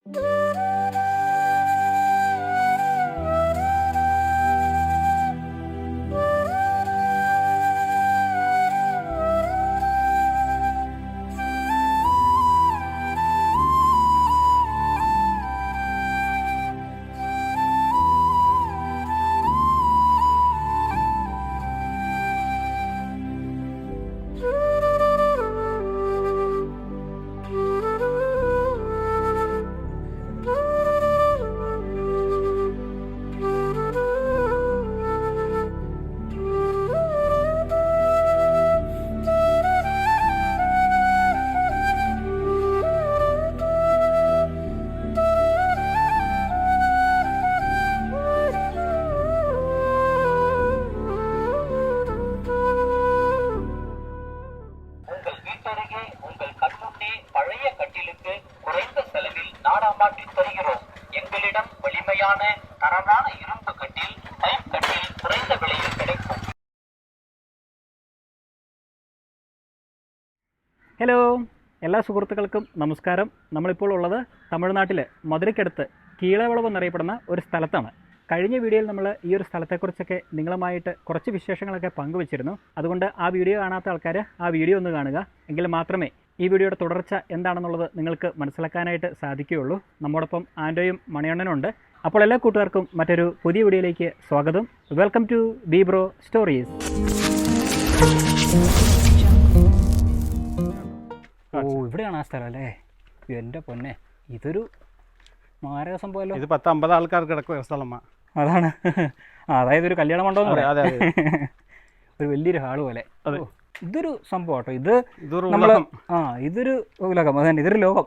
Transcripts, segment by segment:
Hello, എല്ലാ സുഹൃത്തുക്കൾക്കും നമസ്കാരം. നമ്മളിപ്പോൾ ഉള്ളത് തമിഴ്നാട്ടിലെ മധുരയ്ക്കടുത്ത് കീഴവളവ് എന്നറിയപ്പെടുന്ന ഒരു സ്ഥലത്താണ്. കഴിഞ്ഞ വീഡിയോയിൽ നമ്മൾ ഈ ഒരു സ്ഥലത്തെക്കുറിച്ചൊക്കെ നിങ്ങളുമായിട്ട് കുറച്ച് വിശേഷങ്ങളൊക്കെ പങ്കുവച്ചിരുന്നു. അതുകൊണ്ട് ആ വീഡിയോ കാണാത്ത ആൾക്കാർ ആ വീഡിയോ ഒന്ന് കാണുക. എങ്കിൽ മാത്രമേ ഈ വീഡിയോയുടെ തുടർച്ച എന്താണെന്നുള്ളത് നിങ്ങൾക്ക് മനസ്സിലാക്കാനായിട്ട് സാധിക്കുകയുള്ളൂ. നമ്മോടൊപ്പം ആൻഡോയും മണിയണ്ണനുണ്ട്. അപ്പോൾ എല്ലാ കൂട്ടുകാർക്കും മറ്റൊരു പുതിയ വീഡിയോയിലേക്ക് സ്വാഗതം. Welcome to B bro stories. ഓ, ഇവിടെയാണ് ആ സ്ഥലം അല്ലേ? എൻ്റെ പൊന്നെ, ഇതൊരു മാരക സംഭവമല്ലോ. ഇത് 10-50 ആൾക്കാർ കിടക്കുന്ന സ്ഥലമാണ്. അതാണ്, അതായത് ഒരു കല്യാണ മണ്ഡപം, ഒരു വലിയൊരു ഹാള് പോലെ. ഇതൊരു സംഭവം കേട്ടോ. ഇത് നമ്മള് ഇതൊരു ലോകം, അതന്നെ, ഇതൊരു ലോകം.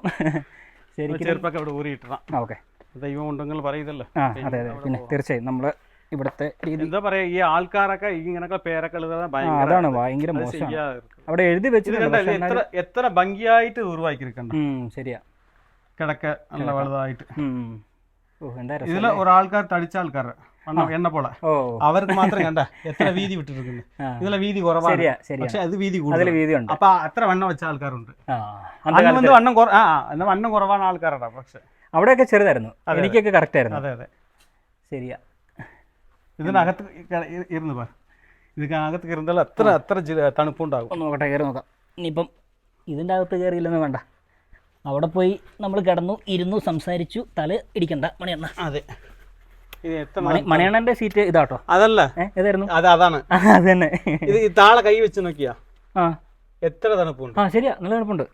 ശരിക്കും ചെറുപ്പൊക്കെ ഇവിടെ ഊരിയിട്ടാ. ഓക്കെ, ദൈവം ഉണ്ടെങ്കിൽ പറയുന്നല്ലോ. അതെ അതെ, പിന്നെ തീർച്ചയായും നമ്മള് ഇവിടുത്തെ രീതി എന്താ പറയാ, ഈ ആൾക്കാരൊക്കെ ഇങ്ങനൊക്കെ പേരൊക്കെ അതാണ് ഭയങ്കര മോശം. അവിടെ എഴുതി വെച്ചിട്ടുണ്ട് എത്ര ഭംഗിയായിട്ട് ഉരുവാക്കിയിരിക്കണ്ട. ശരിയാ, കിടക്ക നല്ല വലുതായിട്ട്. ഇതില് ഒരാൾക്കാർ തടിച്ച ആൾക്കാർ എണ്ണ പോലെ അവർക്ക് മാത്രം കണ്ട എത്ര വീതി വിട്ടിരിക്കുന്നു. ഇതിലെ വീതി കുറവാണ്, പക്ഷെ അത് വീതി കൂടുതൽ. അപ്പൊ അത്ര വണ്ണം വെച്ച ആൾക്കാരുണ്ട്. വണ്ണം കുറവാണ് ആൾക്കാരുടെ. പക്ഷെ അവിടെയൊക്കെ ചെറുതായിരുന്നു, എനിക്കൊക്കെ കറക്റ്റ് ആയിരുന്നു. അതെ അതെ, ശരിയാ. ഇതിനകത്ത് ഇരുന്ന് പറ, ഇതിനകത്ത് കയറുമ്പോൾ അത്ര തണുപ്പുണ്ടാകും. നോക്കട്ടെ, കയറി നോക്കാം. ഇനിയിപ്പം ഇതിൻ്റെ അകത്ത് കയറിയില്ലെന്ന് വേണ്ട, അവിടെ പോയി നമ്മൾ കിടന്നു, ഇരുന്നു, സംസാരിച്ചു, തല ഇടിക്കണ്ട മണിയണ്ണ. അതെ, മണിയണ്ണന്റെ സീറ്റ് ഇതാട്ടോ. അതല്ല, ഏതായിരുന്നു? അതാണ് അത് തന്നെ. ഇത് താഴെ കൈ വെച്ച് നോക്കിയാ എത്ര തണുപ്പുണ്ട്. ശരിയാ, നല്ല തണുപ്പുണ്ട്.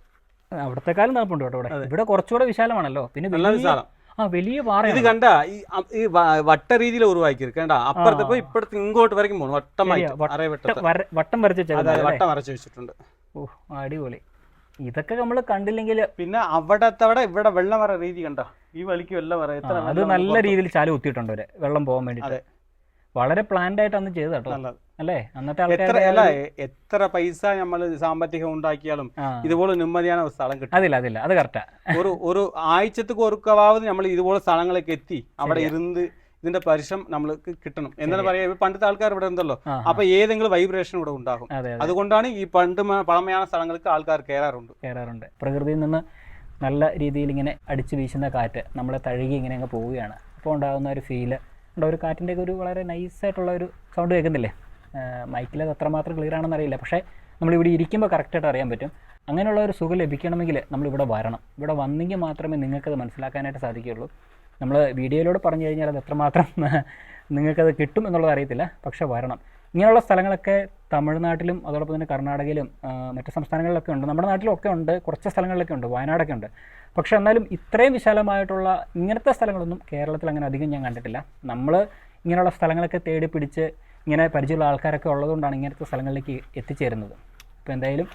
അവിടത്തെക്കാളും തണുപ്പുണ്ട് കേട്ടോ. ഇവിടെ കുറച്ചുകൂടെ വിശാലമാണല്ലോ. പിന്നെ വലിയ പാറ. ഇത് കണ്ട ഈ വട്ട രീതിയിൽ ഉരുവാക്കി കണ്ട, അപ്പുറത്ത് പോയി ഇപ്പുറത്ത് ഇങ്ങോട്ട് വരയ്ക്കും പോകണം. വട്ടം വരച്ച് വെച്ചിട്ടുണ്ട്. ഓ, അടിപൊളി. ഇതൊക്കെ നമ്മൾ കണ്ടില്ലെങ്കിൽ പിന്നെ അവിടെ ഇവിടെ വെള്ളം വര രീതി കണ്ട, ഈ വലിക്ക് വെള്ളം വര അത് നല്ല രീതിയിൽ ചാല് കുത്തിയിട്ടുണ്ട് അവര്, വെള്ളം പോകാൻ വേണ്ടി. വളരെ പ്ലാൻഡ് ആയിട്ട് അന്ന് ചെയ്ത കേട്ടോ, അല്ലേ? അന്നത്തെ എത്ര പൈസ നമ്മൾ സാമ്പത്തികം ഉണ്ടാക്കിയാലും ഇതുപോലെ നിമ്മതിயான ഒരു സ്ഥലം കിട്ടും. അതില്ല, അത് കറക്റ്റാ. ഒരു ആഴ്ചക്ക് ഒരുക്കാവാതെ നമ്മൾ ഇതുപോലെ സ്ഥലങ്ങളിലേക്ക് എത്തി അവിടെ ഇരുന്ന് ഇതിന്റെ പരിശ്രം നമ്മൾക്ക് കിട്ടണം. എന്താണ് പറയാ, പണ്ടത്തെ ആൾക്കാർ ഇവിടെ ഉണ്ടല്ലോ, അപ്പൊ ഏതെങ്കിലും വൈബ്രേഷൻ ഇവിടെ ഉണ്ടാകും. അതുകൊണ്ടാണ് ഈ പഴമயான സ്ഥലങ്ങൾക്ക് ആൾക്കാർ കയറാറുണ്ട്. പ്രകൃതിയിൽ നിന്ന് നല്ല രീതിയിൽ ഇങ്ങനെ അടിച്ചു വീശുന്ന കാറ്റ് നമ്മളെ തഴുകി ഇങ്ങനെ അങ്ങ് പോവുകയാണ്. അപ്പോൾ ഉണ്ടാകുന്ന ഒരു ഫീല് ഉണ്ട്. ഒരു കാറ്റിൻ്റെ ഒരു വളരെ നൈസായിട്ടുള്ള ഒരു സൗണ്ട് കേൾക്കുന്നില്ലേ? മൈക്കിൽ അത് അത്രമാത്രം ക്ലിയർ ആണെന്ന് അറിയില്ല, പക്ഷേ നമ്മളിവിടെ ഇരിക്കുമ്പോൾ കറക്റ്റായിട്ട് അറിയാൻ പറ്റും. അങ്ങനെയുള്ള ഒരു സുഖം ലഭിക്കണമെങ്കിൽ നമ്മളിവിടെ വരണം. ഇവിടെ വന്നെങ്കിൽ മാത്രമേ നിങ്ങൾക്കത് മനസ്സിലാക്കാനായിട്ട് സാധിക്കുകയുള്ളൂ. നമ്മൾ വീഡിയോയിലൂടെ പറഞ്ഞു കഴിഞ്ഞാൽ അത് എത്രമാത്രം നിങ്ങൾക്കത് കിട്ടും എന്നുള്ളത് അറിയത്തില്ല, പക്ഷേ വരണം. ഇങ്ങനെയുള്ള സ്ഥലങ്ങളൊക്കെ തമിഴ്നാട്ടിലും അതോടൊപ്പം തന്നെ കർണാടകയിലും മറ്റ് സംസ്ഥാനങ്ങളിലൊക്കെ ഉണ്ട്. നമ്മുടെ നാട്ടിലൊക്കെ ഉണ്ട്, കുറച്ച് സ്ഥലങ്ങളിലൊക്കെ ഉണ്ട്, വയനാടൊക്കെ ഉണ്ട്. പക്ഷേ എന്നാലും ഇത്രയും വിശാലമായിട്ടുള്ള ഇങ്ങനത്തെ സ്ഥലങ്ങളൊന്നും കേരളത്തിൽ അങ്ങനെ അധികം ഞാൻ കണ്ടിട്ടില്ല. നമ്മൾ ഇങ്ങനെയുള്ള സ്ഥലങ്ങളൊക്കെ തേടി പിടിച്ച് ഇങ്ങനെ പരിചയമുള്ള ആൾക്കാരൊക്കെ ഉള്ളതുകൊണ്ടാണ് ഇങ്ങനത്തെ സ്ഥലങ്ങളിലേക്ക് എത്തിച്ചേരുന്നത്. അപ്പോൾ എന്തായാലും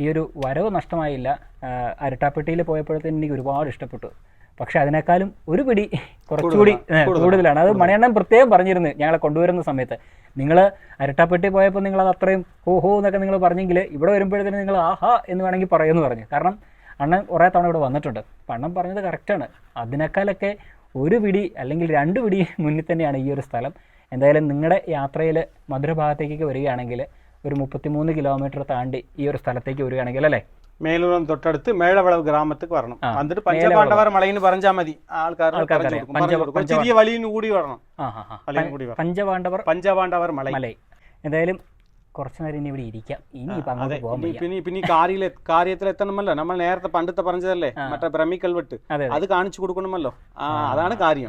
ഈ ഒരു വരവ് നഷ്ടമായില്ല. അരട്ടാപ്പെട്ടിയിൽ പോയപ്പോഴത്തേനും എനിക്ക് ഒരുപാട് ഇഷ്ടപ്പെട്ടു. പക്ഷെ അതിനേക്കാളും ഒരു പിടി കുറച്ചുകൂടി കൂടുതലാണ്. അത് മണിയണ്ണൻ പ്രത്യേകം പറഞ്ഞിരുന്നു ഞങ്ങളെ കൊണ്ടുവരുന്ന സമയത്ത്. നിങ്ങൾ അരട്ടാപ്പെട്ടി പോയപ്പോൾ നിങ്ങളത് അത്രയും ഹോ എന്നൊക്കെ നിങ്ങൾ പറഞ്ഞെങ്കിൽ ഇവിടെ വരുമ്പോഴത്തേനും നിങ്ങൾ ആഹാ എന്ന് വേണമെങ്കിൽ പറയുമെന്ന് പറഞ്ഞു. കാരണം അണ്ണൻ കുറേ തവണ ഇവിടെ വന്നിട്ടുണ്ട്. അപ്പം അണ്ണൻ പറഞ്ഞത് കറക്റ്റാണ്. അതിനേക്കാളൊക്കെ ഒരു പിടി അല്ലെങ്കിൽ 2 പിടി മുന്നിൽ തന്നെയാണ് ഈ ഒരു സ്ഥലം. എന്തായാലും നിങ്ങളുടെ യാത്രയിൽ മധുര ഭാഗത്തേക്കൊക്കെ വരികയാണെങ്കിൽ ഒരു 33 കിലോമീറ്റർ താണ്ടി ഈ ഒരു സ്ഥലത്തേക്ക് വരികയാണെങ്കിൽ, അല്ലേ, മേലൂരം തൊട്ടടുത്ത് മേഴവളവ് ഗ്രാമത്തിക്ക് വരണം. എന്നിട്ട് പഞ്ചപാണ്ഡവർ മലയിന്ന് പറഞ്ഞാൽ മതി, ആൾക്കാർ ചെറിയ വലിയിന് കൂടി വരണം. പഞ്ചപാണ്ഡവർ മല. എന്തായാലും കുറച്ചു നേരം ഇനി ഇവിടെ ഇരിക്കാം. ഇനി പിന്നെ കാര്യത്തിൽ എത്തണമല്ലോ. നമ്മൾ നേരത്തെ പണ്ടത്തെ പറഞ്ഞതല്ലേ മറ്റേ ബ്രഹ്മിക്കൽവെട്ട്, അത് കാണിച്ചു കൊടുക്കണമല്ലോ. അതാണ് കാര്യം.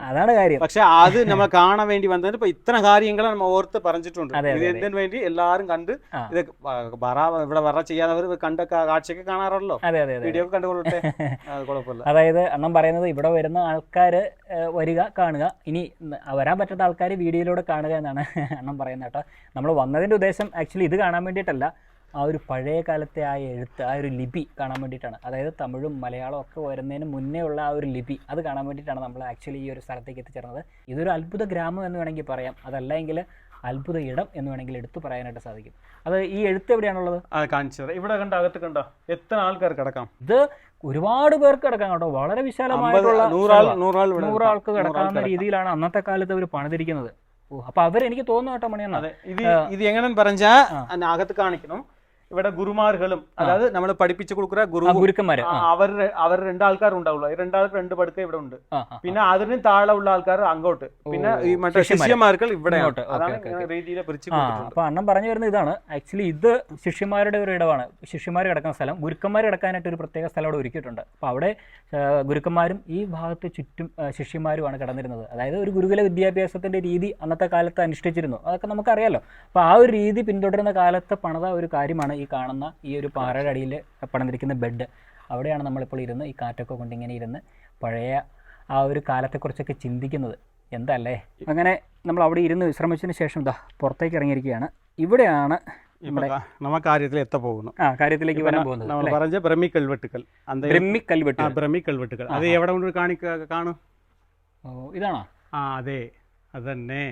പക്ഷെ അത് നമ്മൾ കാണാൻ വേണ്ടി വന്നതിന് ഇപ്പൊ ഇത്ര കാര്യങ്ങൾ നമ്മൾ ഓർത്ത് പറഞ്ഞിട്ടുണ്ട്. ഇത് എന്തിനു വേണ്ടി എല്ലാരും കണ്ട് ഇത് ഇവിടെ വറ ചെയ്യാത്തവർ കണ്ട കാഴ്ചയൊക്കെ കാണാറല്ലോ, വീഡിയോ ഒക്കെ കണ്ടുകൊള്ളട്ടെ, കുഴപ്പമില്ല. അതായത് അണ്ണം പറയുന്നത് ഇവിടെ വരുന്ന ആൾക്കാര് വരിക, കാണുക, ഇനി വരാൻ പറ്റാത്ത ആൾക്കാർ വീഡിയോയിലൂടെ കാണുക എന്നാണ് അണ്ണം പറയുന്നത് കേട്ടോ. നമ്മൾ വന്നതിന്റെ ഉദ്ദേശം ആക്ച്വലി ഇത് കാണാൻ വേണ്ടിയിട്ടല്ല, ആ ഒരു പഴയ കാലത്തെ ആ എഴുത്ത്, ആ ഒരു ലിപി കാണാൻ വേണ്ടിയിട്ടാണ്. അതായത് തമിഴും മലയാളവും ഒക്കെ വരുന്നതിന് മുന്നേ ഉള്ള ആ ഒരു ലിപി അത് കാണാൻ വേണ്ടിയിട്ടാണ് നമ്മൾ ആക്ച്വലി ഈ ഒരു സ്ഥലത്തേക്ക് എത്തിച്ചേർന്നത്. ഇതൊരു അത്ഭുത ഗ്രാമം എന്ന് വേണമെങ്കിൽ പറയാം, അതല്ലെങ്കിൽ അത്ഭുത ഇടം എന്ന് വേണമെങ്കിൽ എടുത്തു പറയാനായിട്ട് സാധിക്കും. അത് ഈ എഴുത്ത് എവിടെയാണുള്ളത്? കാണിച്ചത് ഇവിടെ കണ്ട, അകത്ത് കണ്ടോ എത്ര ആൾക്കാർ കിടക്കാം. ഇത് ഒരുപാട് പേർക്ക് കിടക്കാം കേട്ടോ. വളരെ വിശാലമായിട്ടുള്ള 100 ആൾക്ക് കിടക്കാവുന്ന രീതിയിലാണ് അന്നത്തെ കാലത്ത് അവർ പണിതിരിക്കുന്നത്. അപ്പൊ അവരെനിക്ക് തോന്നുന്നു കേട്ടോ മണിയണ്ണ, ഇത് എങ്ങനെ പറഞ്ഞാ അകത്ത് കാണിക്കണം. ഇവിടെ ഗുരുമാர்களுം, അതായത് നമ്മൾ പഠിപ്പിച്ചു കൊടുക്കുന്ന ഗുരുക്കന്മാര്, അവർ രണ്ടാൾക്കാർ ഉണ്ടാവുള്ളൂ. രണ്ടാൾക്ക് 2 പടുക്ക ഇവിടെ ഉണ്ട്. പിന്നെ അതിന് താഴെ ഉള്ള ആൾക്കാർ അങ്ങോട്ട്, പിന്നെ ഈ മറ്റേ ശിഷ്യന്മാർക്ക് ഇവിടെ രീതിയിലെ പിരിച്ചു. അപ്പൊ അണ്ണൻ പറഞ്ഞു വരുന്നത് ഇതാണ്. ആക്ച്വലി ഇത് ശിഷ്യന്മാരുടെ ഒരു ഇടമാണ്, ശിഷ്യന്മാർ കിടക്കുന്ന സ്ഥലം. ഗുരുക്കന്മാർ കിടക്കാനായിട്ട് ഒരു പ്രത്യേക സ്ഥലം അവിടെ ഒരുക്കിയിട്ടുണ്ട്. അപ്പൊ അവിടെ ഗുരുക്കന്മാരും ഈ ഭാഗത്ത് ചുറ്റും ശിഷ്യന്മാരുമാണ് കിടന്നിരുന്നത്. അതായത് ഒരു ഗുരുകുല വിദ്യാഭ്യാസത്തിന്റെ രീതി അന്നത്തെ കാലത്ത് അനുഷ്ഠിച്ചിരുന്നു, അതൊക്കെ നമുക്കറിയാലോ. അപ്പൊ ആ ഒരു രീതി പിന്തുടരുന്ന കാലത്ത് പണിത ഒരു കാര്യമാണ് ഈ കാണുന്ന ഈ ഒരു പാറയുടെ അടിയിൽ പണിതിരിക്കുന്ന ബെഡ്. അവിടെയാണ് നമ്മളിപ്പോൾ ഇരുന്ന് ഈ കാറ്റൊക്കെ കൊണ്ട് ഇങ്ങനെ ഇരുന്ന് പഴയ ആ ഒരു കാലത്തെക്കുറിച്ചൊക്കെ ചിന്തിക്കുന്നത്. എന്തല്ലേ. അങ്ങനെ നമ്മൾ അവിടെ ഇരുന്ന് വിശ്രമിച്ചതിന് ശേഷം പുറത്തേക്ക് ഇറങ്ങിയിരിക്കുകയാണ്. ഇവിടെയാണ് കാര്യത്തിലേക്ക് വരാൻ പോകുന്നത്. ബ്രഹ്മിക്കൽവെട്ടുകൾ അത് എവിടെ കൊണ്ട് കാണും? ഇതാണോ? അതെ, അത് തന്നെ.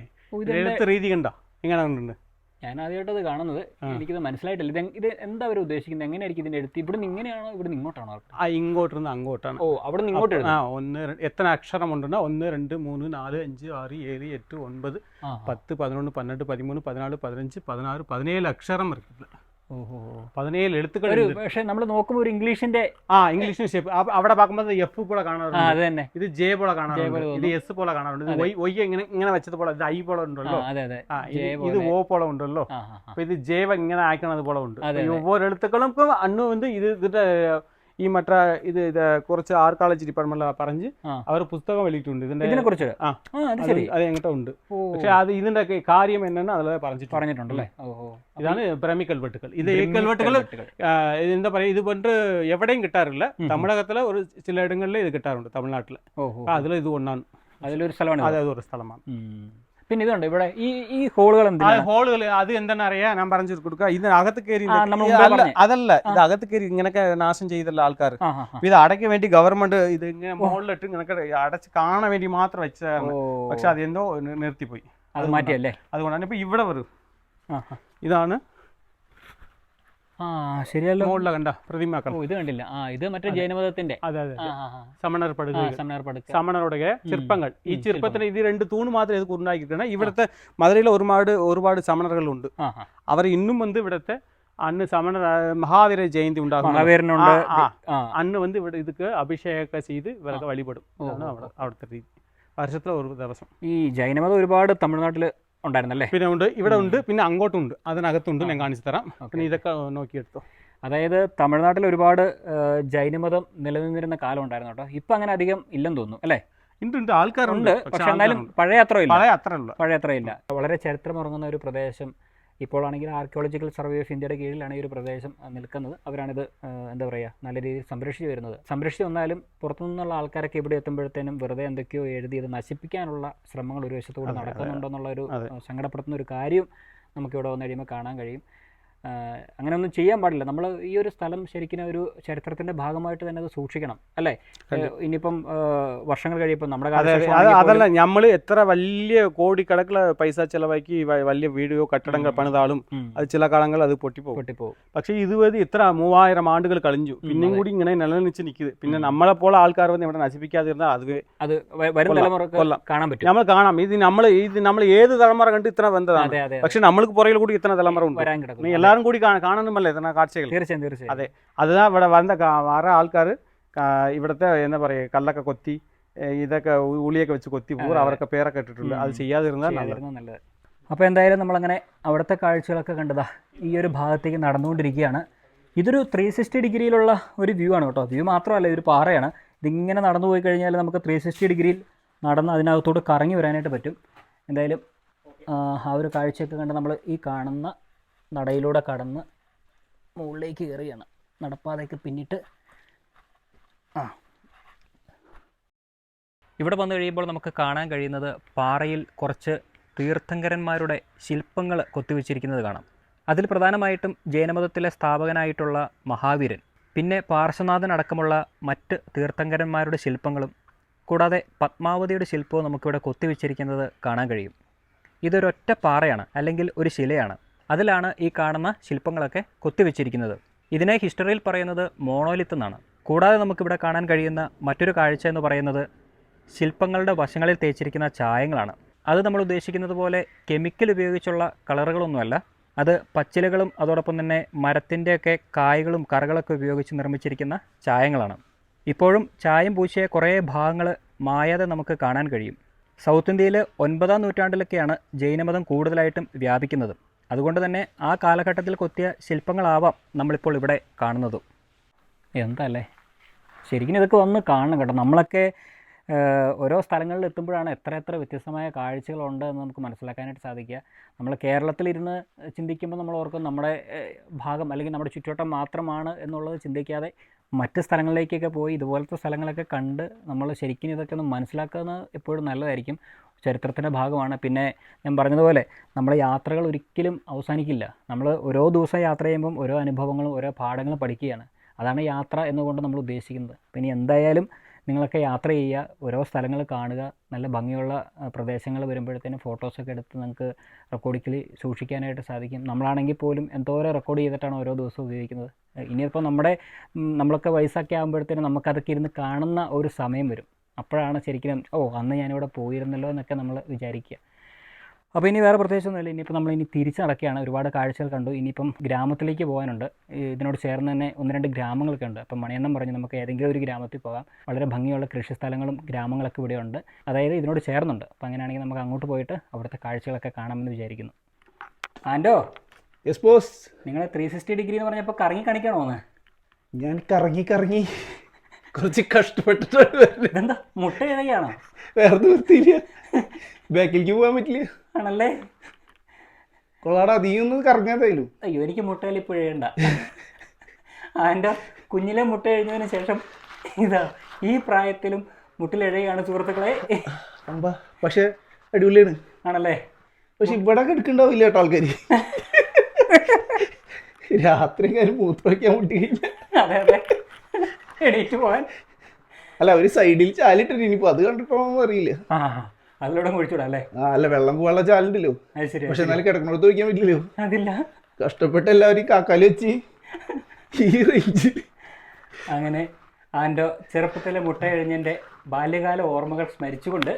രീതി കണ്ടോ എങ്ങനെ ഉണ്ട്? ഞാൻ ആദ്യമായിട്ടത് കാണുന്നത്, എനിക്കിത് മനസ്സിലായിട്ടില്ല. ഇത് എന്താ അവർ ഉദ്ദേശിക്കുന്നത്? എങ്ങനെയായിരിക്കും ഇതിന്റെ എടുത്ത്? ഇവിടെ നിന്ന് ഇങ്ങനെയാണോ, ഇവിടെ നിന്ന് ഇങ്ങോട്ടാണോ? ഇങ്ങോട്ടിരുന്ന് അങ്ങോട്ടാണ്. അവിടെ നിന്ന് ഇങ്ങോട്ട്. എത്ര അക്ഷരം ഉണ്ടെന്നാ? 1 2 3 4 5 6 7 8 9 10 11 12 13 14 15 16 17 അക്ഷരം ഇരിക്കില്ല. 17 എഴുത്തുകൾ. പക്ഷെ നമ്മൾ നോക്കുമ്പോൾ ഒരു ഇംഗ്ലീഷിന്റെ ഇംഗ്ലീഷിന് ഷേപ്പ് അവിടെ പാക്കുമ്പോൾ എഫ് പോലെ കാണാറുണ്ട്, ഇത് ജെ പോലെ കാണാറുണ്ട്, ഇത് എസ് പോലെ കാണാറുണ്ട്, ഒയ് ഇങ്ങനെ വെച്ചതുപോലെ ഇത് ഐ പോലെ ഉണ്ടല്ലോ, ഇത് ഓ പോലെ ഉണ്ടല്ലോ. അപ്പൊ ഇത് ജെ ഇങ്ങനെ ആക്കണത് പോലെ ഉണ്ട്. ഒവ്വൊരു എഴുത്തുക്കളും അണ്ണു ഇതിന്റെ ഈ മറ്റേ ഇത് കുറച്ച് ആർക്കാളജി ഡിപ്പാർട്ട്മെന്റ് പറഞ്ഞ് അവർ പുസ്തകം വെളിയിട്ടുണ്ട് ഇതിനെ കുറിച്ച്. അത് എങ്ങോട്ടോ ഉണ്ട്. പക്ഷെ അത് ഇതിന്റെ കാര്യം എന്നാണ് അതിൽ പറഞ്ഞിട്ടുണ്ടല്ലേ. ഇതാണ് ബ്രഹ്മിക്കൽവെട്ടുകൾ. ഇത് ഈ കൽവെട്ടുകൾ എന്താ പറയാ, ഇത് കൊണ്ട് എവിടെയും കിട്ടാറില്ല. തമിഴകത്തിലെ ഒരു ചില ഇടങ്ങളിൽ ഇത് കിട്ടാറുണ്ട്, തമിഴ്നാട്ടില്. അതിൽ ഇത് ഒന്നാണ്, അതിലൊരു സ്ഥലമാണ്. അതൊരു സ്ഥലമാണ്. പിന്നെ ഇതുണ്ട് ഇവിടെ ഈ ഹോളുകൾ. ഹോളുകൾ അത് എന്താണെന്ന് അറിയാം, ഞാൻ പറഞ്ഞു കൊടുക്കുക. ഇതിനകത്ത് കയറി അതല്ല, ഇത് അകത്ത് കയറി ഇങ്ങനൊക്കെ നാശം ചെയ്തല്ല ആൾക്കാർ. ഇത് അടയ്ക്ക് വേണ്ടി ഗവൺമെന്റ് ഇത് ഇങ്ങനെ മുകളിലിട്ട് ഇങ്ങനൊക്കെ അടച്ച് കാണാൻ വേണ്ടി മാത്രം വെച്ചതാണ്. പക്ഷെ അതെന്തോ നിർത്തിപ്പോയി, അത് മാറ്റിയല്ലേ. അതുകൊണ്ടാണ് ഇപ്പൊ ഇവിടെ വരും. ഇതാണ് ശരിയല്ലോ. മുകളിലെ കണ്ട പ്രതിമ. ഇത് കണ്ടില്ല. ഇത് മറ്റേ ജൈനമതത്തിന്റെ. അതെ അതെ, സമണർ സമണറുടെ ശില്പങ്ങൾ. ഈ ശില്പത്തിന് ഇത് 2 തൂണ് മാത്രമേ ഇത് ഉണ്ടാക്കിയിട്ടാണ്. ഇവിടുത്തെ മധുരയിലെ ഒരുപാട് സമണറുകളുണ്ട്. അവർ ഇന്നും ഇവിടുത്തെ അന്ന് സമണർ മഹാവീര ജയന്തി ഉണ്ടാകും. അന്ന് ഇവിടെ ഇതൊക്കെ അഭിഷേകമൊക്കെ ചെയ്ത് ഇവരൊക്കെ വഴിപെടും. അവിടുത്തെ രീതി വർഷത്തിലെ ഒരു ദിവസം. ഈ ജൈനമതം ഒരുപാട് തമിഴ്നാട്ടില് ഉണ്ടായിരുന്നല്ലേ? പിന്നെ ഉണ്ട്, ഇവിടെ ഉണ്ട്, പിന്നെ അങ്ങോട്ടുണ്ട്, അതിനകത്തുണ്ട്. ഞാൻ കാണിച്ചു തരാം. പിന്നെ ഇതൊക്കെ നോക്കിയെടുത്തോ. അതായത് തമിഴ്നാട്ടിൽ ഒരുപാട് ജൈനമതം നിലനിന്നിരുന്ന കാലം ഉണ്ടായിരുന്നു കേട്ടോ. ഇപ്പൊ അങ്ങനെ അധികം ഇല്ലെന്ന് തോന്നുന്നു അല്ലേ? ഉണ്ട്, ആൾക്കാരുണ്ട്. പക്ഷെ എന്നാലും പഴയ അത്രയില്ല. വളരെ ചരിത്രമുറങ്ങുന്ന ഒരു പ്രദേശം. ഇപ്പോഴാണെങ്കിൽ ആർക്കിയോളജിക്കൽ സർവേ ഓഫ് ഇന്ത്യയുടെ കീഴിലാണ് ഈ ഒരു പ്രദേശം നിൽക്കുന്നത്. അവരാണിത് എന്താ പറയുക, നല്ല രീതിയിൽ സംരക്ഷിച്ച് വന്നാലും പുറത്തുനിന്നുള്ള ആൾക്കാരൊക്കെ ഇവിടെ എത്തുമ്പോഴത്തേനും വെറുതെ എന്തൊക്കെയോ എഴുതി ഇത് നശിപ്പിക്കാനുള്ള ശ്രമങ്ങൾ ഒരു വശത്തുകൂടെ നടക്കുന്നുണ്ടെന്നുള്ളൊരു സങ്കടപ്പെടുത്തുന്ന ഒരു കാര്യം നമുക്കിവിടെ വന്നു കഴിയുമ്പോൾ കാണാൻ കഴിയും. അങ്ങനെയൊന്നും ചെയ്യാൻ പാടില്ല. നമ്മൾ ഈ ഒരു സ്ഥലം ശരിക്കും ഒരു ചരിത്രത്തിന്റെ ഭാഗമായിട്ട് തന്നെ അത് സൂക്ഷിക്കണം അല്ലേ? ഇനിയിപ്പം വർഷങ്ങൾ കഴിയുമ്പോൾ നമ്മുടെ അതല്ല, നമ്മൾ എത്ര വലിയ കോടിക്കണക്കിന് പൈസ ചെലവാക്കി വലിയ വീടോ കെട്ടിടങ്ങൾ പണിതാളും അത് ചില കാലങ്ങൾ അത് പൊട്ടിപ്പോകും. പക്ഷെ ഇതുവരെ ഇത്ര 3000 ആണ്ടുകൾ കളിഞ്ഞു, പിന്നെയും കൂടി ഇങ്ങനെ നിലനിൽച്ച് നിൽക്കുന്നത്. പിന്നെ നമ്മളെ പോലെ ആൾക്കാർ വന്ന് ഇവിടെ നശിപ്പിക്കാതിരുന്നാൽ അത് വരും തലമുറ കാണാൻ പറ്റും. നമ്മൾ കാണാം. ഇത് നമ്മൾ ഏത് തലമുറ കണ്ട് ഇത്ര ബന്ധമാണ്. പക്ഷെ നമ്മൾക്ക് പുറകിൽ കൂടി ഇത്ര തലമുറ ഉണ്ട്. എല്ലാവരും കൂടി കാണണമെന്നല്ലേ ഇത്ര കാഴ്ചകൾ. തീർച്ചയായും. അതെ, അതുതാ ഇവിടെ വന്ന വേറെ ആൾക്കാർ ഇവിടുത്തെ എന്താ പറയുക കല്ലൊക്കെ കൊത്തി ഇതൊക്കെ ഉളിയൊക്കെ വെച്ച് കൊത്തി അവരൊക്കെ പേരൊക്കെ ഇട്ടിട്ടുണ്ട്. അത് ചെയ്യാതിരുന്നാൽ നല്ലത്. അപ്പോൾ എന്തായാലും നമ്മളങ്ങനെ അവിടുത്തെ കാഴ്ചകളൊക്കെ കണ്ടതാ ഈ ഒരു ഭാഗത്തേക്ക് നടന്നുകൊണ്ടിരിക്കുകയാണ്. ഇതൊരു 360 ഡിഗ്രിയിലുള്ള ഒരു വ്യൂ ആണ് കേട്ടോ. വ്യൂ മാത്രമല്ല, ഇതൊരു പാറയാണ്. ഇതിങ്ങനെ നടന്നു പോയി കഴിഞ്ഞാൽ നമുക്ക് 360 ഡിഗ്രിയിൽ നടന്ന് അതിനകത്തോട്ട് കറങ്ങി വരാനായിട്ട് പറ്റും. എന്തായാലും ആ ഒരു കാഴ്ചയൊക്കെ കണ്ട് നമ്മൾ ഈ കാണുന്ന നടയിലൂടെ കടന്ന് മുകളിലേക്ക് കയറുകയാണ്. നടപ്പാതയൊക്കെ പിന്നിട്ട് ഇവിടെ വന്നു കഴിയുമ്പോൾ നമുക്ക് കാണാൻ കഴിയുന്നത് പാറയിൽ കുറച്ച് തീർത്ഥങ്കരന്മാരുടെ ശില്പങ്ങൾ കൊത്തിവെച്ചിരിക്കുന്നത് കാണാം. അതിൽ പ്രധാനമായിട്ടും ജൈനമതത്തിലെ സ്ഥാപകനായിട്ടുള്ള മഹാവീരൻ, പിന്നെ പാർശ്വനാഥൻ അടക്കമുള്ള മറ്റ് തീർത്ഥങ്കരന്മാരുടെ ശില്പങ്ങളും കൂടാതെ പത്മാവതിയുടെ ശില്പവും നമുക്കിവിടെ കൊത്തിവെച്ചിരിക്കുന്നത് കാണാൻ കഴിയും. ഇതൊരൊറ്റ പാറയാണ്, അല്ലെങ്കിൽ ഒരു ശിലയാണ്. അതിലാണ് ഈ കാണുന്ന ശില്പങ്ങളൊക്കെ കൊത്തിവെച്ചിരിക്കുന്നത്. ഇതിനെ ഹിസ്റ്ററിയിൽ പറയുന്നത് മോണോലിത്ത് എന്നാണ്. കൂടാതെ നമുക്കിവിടെ കാണാൻ കഴിയുന്ന മറ്റൊരു കാഴ്ച എന്ന് പറയുന്നത് ശില്പങ്ങളുടെ വശങ്ങളിൽ തേച്ചിരിക്കുന്ന ചായങ്ങളാണ്. അത് നമ്മൾ ഉദ്ദേശിക്കുന്നത് പോലെ കെമിക്കൽ ഉപയോഗിച്ചുള്ള കളറുകളൊന്നുമല്ല. അത് പച്ചിലകളും അതോടൊപ്പം തന്നെ മരത്തിൻ്റെയൊക്കെ കായ്കളും കറകളൊക്കെ ഉപയോഗിച്ച് നിർമ്മിച്ചിരിക്കുന്ന ചായങ്ങളാണ്. ഇപ്പോഴും ചായം പൂശിയ കുറേ ഭാഗങ്ങൾ മായാതെ നമുക്ക് കാണാൻ കഴിയും. സൗത്ത് ഇന്ത്യയിൽ 9-ാം നൂറ്റാണ്ടിലൊക്കെയാണ് ജൈനമതം കൂടുതലായിട്ടും വ്യാപിക്കുന്നത്. അതുകൊണ്ട് തന്നെ ആ കാലഘട്ടത്തിൽ കൊത്തിയ ശില്പങ്ങളാവാം നമ്മളിപ്പോൾ ഇവിടെ കാണുന്നതും. എന്തല്ലേ, ശരിക്കും ഇതൊക്കെ വന്ന് കാണണം കേട്ടോ. നമ്മളൊക്കെ ഓരോ സ്ഥലങ്ങളിൽ എത്തുമ്പോഴാണ് എത്ര വ്യത്യസ്തമായ കാഴ്ചകളുണ്ട് എന്ന് നമുക്ക് മനസ്സിലാക്കാനായിട്ട് സാധിക്കുക. നമ്മൾ കേരളത്തിലിരുന്ന് ചിന്തിക്കുമ്പോൾ നമ്മൾ ഓർക്കും നമ്മുടെ ഭാഗം അല്ലെങ്കിൽ നമ്മുടെ ചുറ്റുവട്ടം മാത്രമാണ് എന്നുള്ളത് ചിന്തിക്കാതെ മറ്റ് സ്ഥലങ്ങളിലേക്കൊക്കെ പോയി ഇതുപോലത്തെ സ്ഥലങ്ങളൊക്കെ കണ്ട് നമ്മൾ ശരിക്കും ഇതൊക്കെ ഒന്ന് മനസ്സിലാക്കുന്നത് എപ്പോഴും നല്ലതായിരിക്കും. ചരിത്രത്തിൻ്റെ ഭാഗമാണ്. പിന്നെ ഞാൻ പറഞ്ഞതുപോലെ നമ്മുടെ യാത്രകൾ ഒരിക്കലും അവസാനിക്കില്ല. നമ്മൾ ഓരോ ദിവസം യാത്ര ചെയ്യുമ്പം ഓരോ അനുഭവങ്ങളും ഓരോ പാഠങ്ങളും പഠിക്കുകയാണ്. അതാണ് യാത്ര എന്നുകൊണ്ട് നമ്മൾ ഉദ്ദേശിക്കുന്നത്. പിന്നെ എന്തായാലും നിങ്ങളൊക്കെ യാത്ര ചെയ്യുക, ഓരോ സ്ഥലങ്ങൾ കാണുക, നല്ല ഭംഗിയുള്ള പ്രദേശങ്ങൾ വരുമ്പോഴത്തേനും ഫോട്ടോസൊക്കെ എടുത്ത് നിങ്ങൾക്ക് റെക്കോർഡിക്കലി സൂക്ഷിക്കാനായിട്ട് സാധിക്കും. നമ്മളാണെങ്കിൽ പോലും എന്തോരം റെക്കോർഡ് ചെയ്തിട്ടാണ് ഓരോ ദിവസവും ഉപയോഗിക്കുന്നത്. ഇനിയിപ്പോൾ നമ്മളൊക്കെ വയസ്സൊക്കെ ആകുമ്പോഴത്തേനും നമുക്കതൊക്കെ ഇരുന്ന് കാണുന്ന ഒരു സമയം വരും. അപ്പോഴാണ് ശരിക്കും അന്ന് ഞാനിവിടെ പോയിരുന്നല്ലോ എന്നൊക്കെ നമ്മൾ വിചാരിക്കുക. അപ്പോൾ ഇനി വേറെ പ്രത്യേകിച്ചൊന്നുമില്ല. ഇനിയിപ്പോൾ നമ്മളിനി തിരിച്ച് നടക്കുകയാണ്. ഒരുപാട് കാഴ്ചകൾ കണ്ടു. ഇനിയിപ്പം ഗ്രാമത്തിലേക്ക് പോകാനുണ്ട്. ഇതിനോട് ചേർന്ന് തന്നെ 1-2 ഗ്രാമങ്ങളൊക്കെ ഉണ്ട്. അപ്പം മണിയണ്ണം പറഞ്ഞു നമുക്ക് ഏതെങ്കിലും ഒരു ഗ്രാമത്തിൽ പോകാം. വളരെ ഭംഗിയുള്ള കൃഷിസ്ഥലങ്ങളും ഗ്രാമങ്ങളൊക്കെ ഇവിടെയുണ്ട്. അതായത് ഇതിനോട് ചേർന്നുണ്ട്. അപ്പോൾ അങ്ങനെയാണെങ്കിൽ നമുക്ക് അങ്ങോട്ട് പോയിട്ട് അവിടുത്തെ കാഴ്ചകളൊക്കെ കാണാമെന്ന് വിചാരിക്കുന്നു. ആൻഡോ, യെസ് ബോസ്. നിങ്ങൾ 360 ഡിഗ്രി എന്ന് പറഞ്ഞപ്പോൾ കറങ്ങി കാണിക്കണോന്ന്? ഞാൻ കറങ്ങി കുറച്ച് കഷ്ടപ്പെട്ടിട്ടാണ്. ഇതെന്താ മുട്ട ഇഴകയാണോ? വേറെ നിർത്തിയില്ല, ബാക്കിലേക്ക് പോകാൻ പറ്റില്ല. ആണല്ലേ? കൊള്ളാടാ, നീ ഒന്ന് കറങ്ങാതായാലും. അയ്യോ, എനിക്ക് മുട്ടയിൽ ഇപ്പോൾ എഴുതണ്ട. ആൻ്റെ കുഞ്ഞിലെ മുട്ട എഴുന്നതിന് ശേഷം ഇതാ ഈ പ്രായത്തിലും മുട്ടിലെഴുകയാണ് സുഹൃത്തുക്കളെ. പക്ഷെ അടിപൊളിയാണ്. ആണല്ലേ? പക്ഷെ ഇവിടെ എടുക്കണ്ടാവില്ല കേട്ടോ ആൾക്കാർ. രാത്രി കാര്യം മൂത്രം വയ്ക്കാൻ മുട്ടി കഴിഞ്ഞാൽ അതെ എണീറ്റ് പോകാൻ അല്ല, ഒരു സൈഡിൽ ചാലിട്ടിട്ട് ഇനിയിപ്പോ അത് കണ്ടിട്ടോന്നും അറിയില്ല. അതിലൂടെ കുഴിച്ചൂടാ അല്ലേ? അല്ല, വെള്ളം പോകാനുള്ള ചാലുണ്ടല്ലോ. പക്ഷെ എന്നാലും കിടക്കണോടത്ത് വയ്ക്കാൻ പറ്റില്ലല്ലോ. അതില്ല, കഷ്ടപ്പെട്ട് എല്ലാവരും കാക്കാല് വെച്ച് ഈ റേഞ്ചിൽ. അങ്ങനെ ആൻ്റെ ചെറുപ്പത്തിലെ മുട്ട എഴിഞ്ഞൻ്റെ ബാല്യകാല ഓർമ്മകൾ സ്മരിച്ചുകൊണ്ട്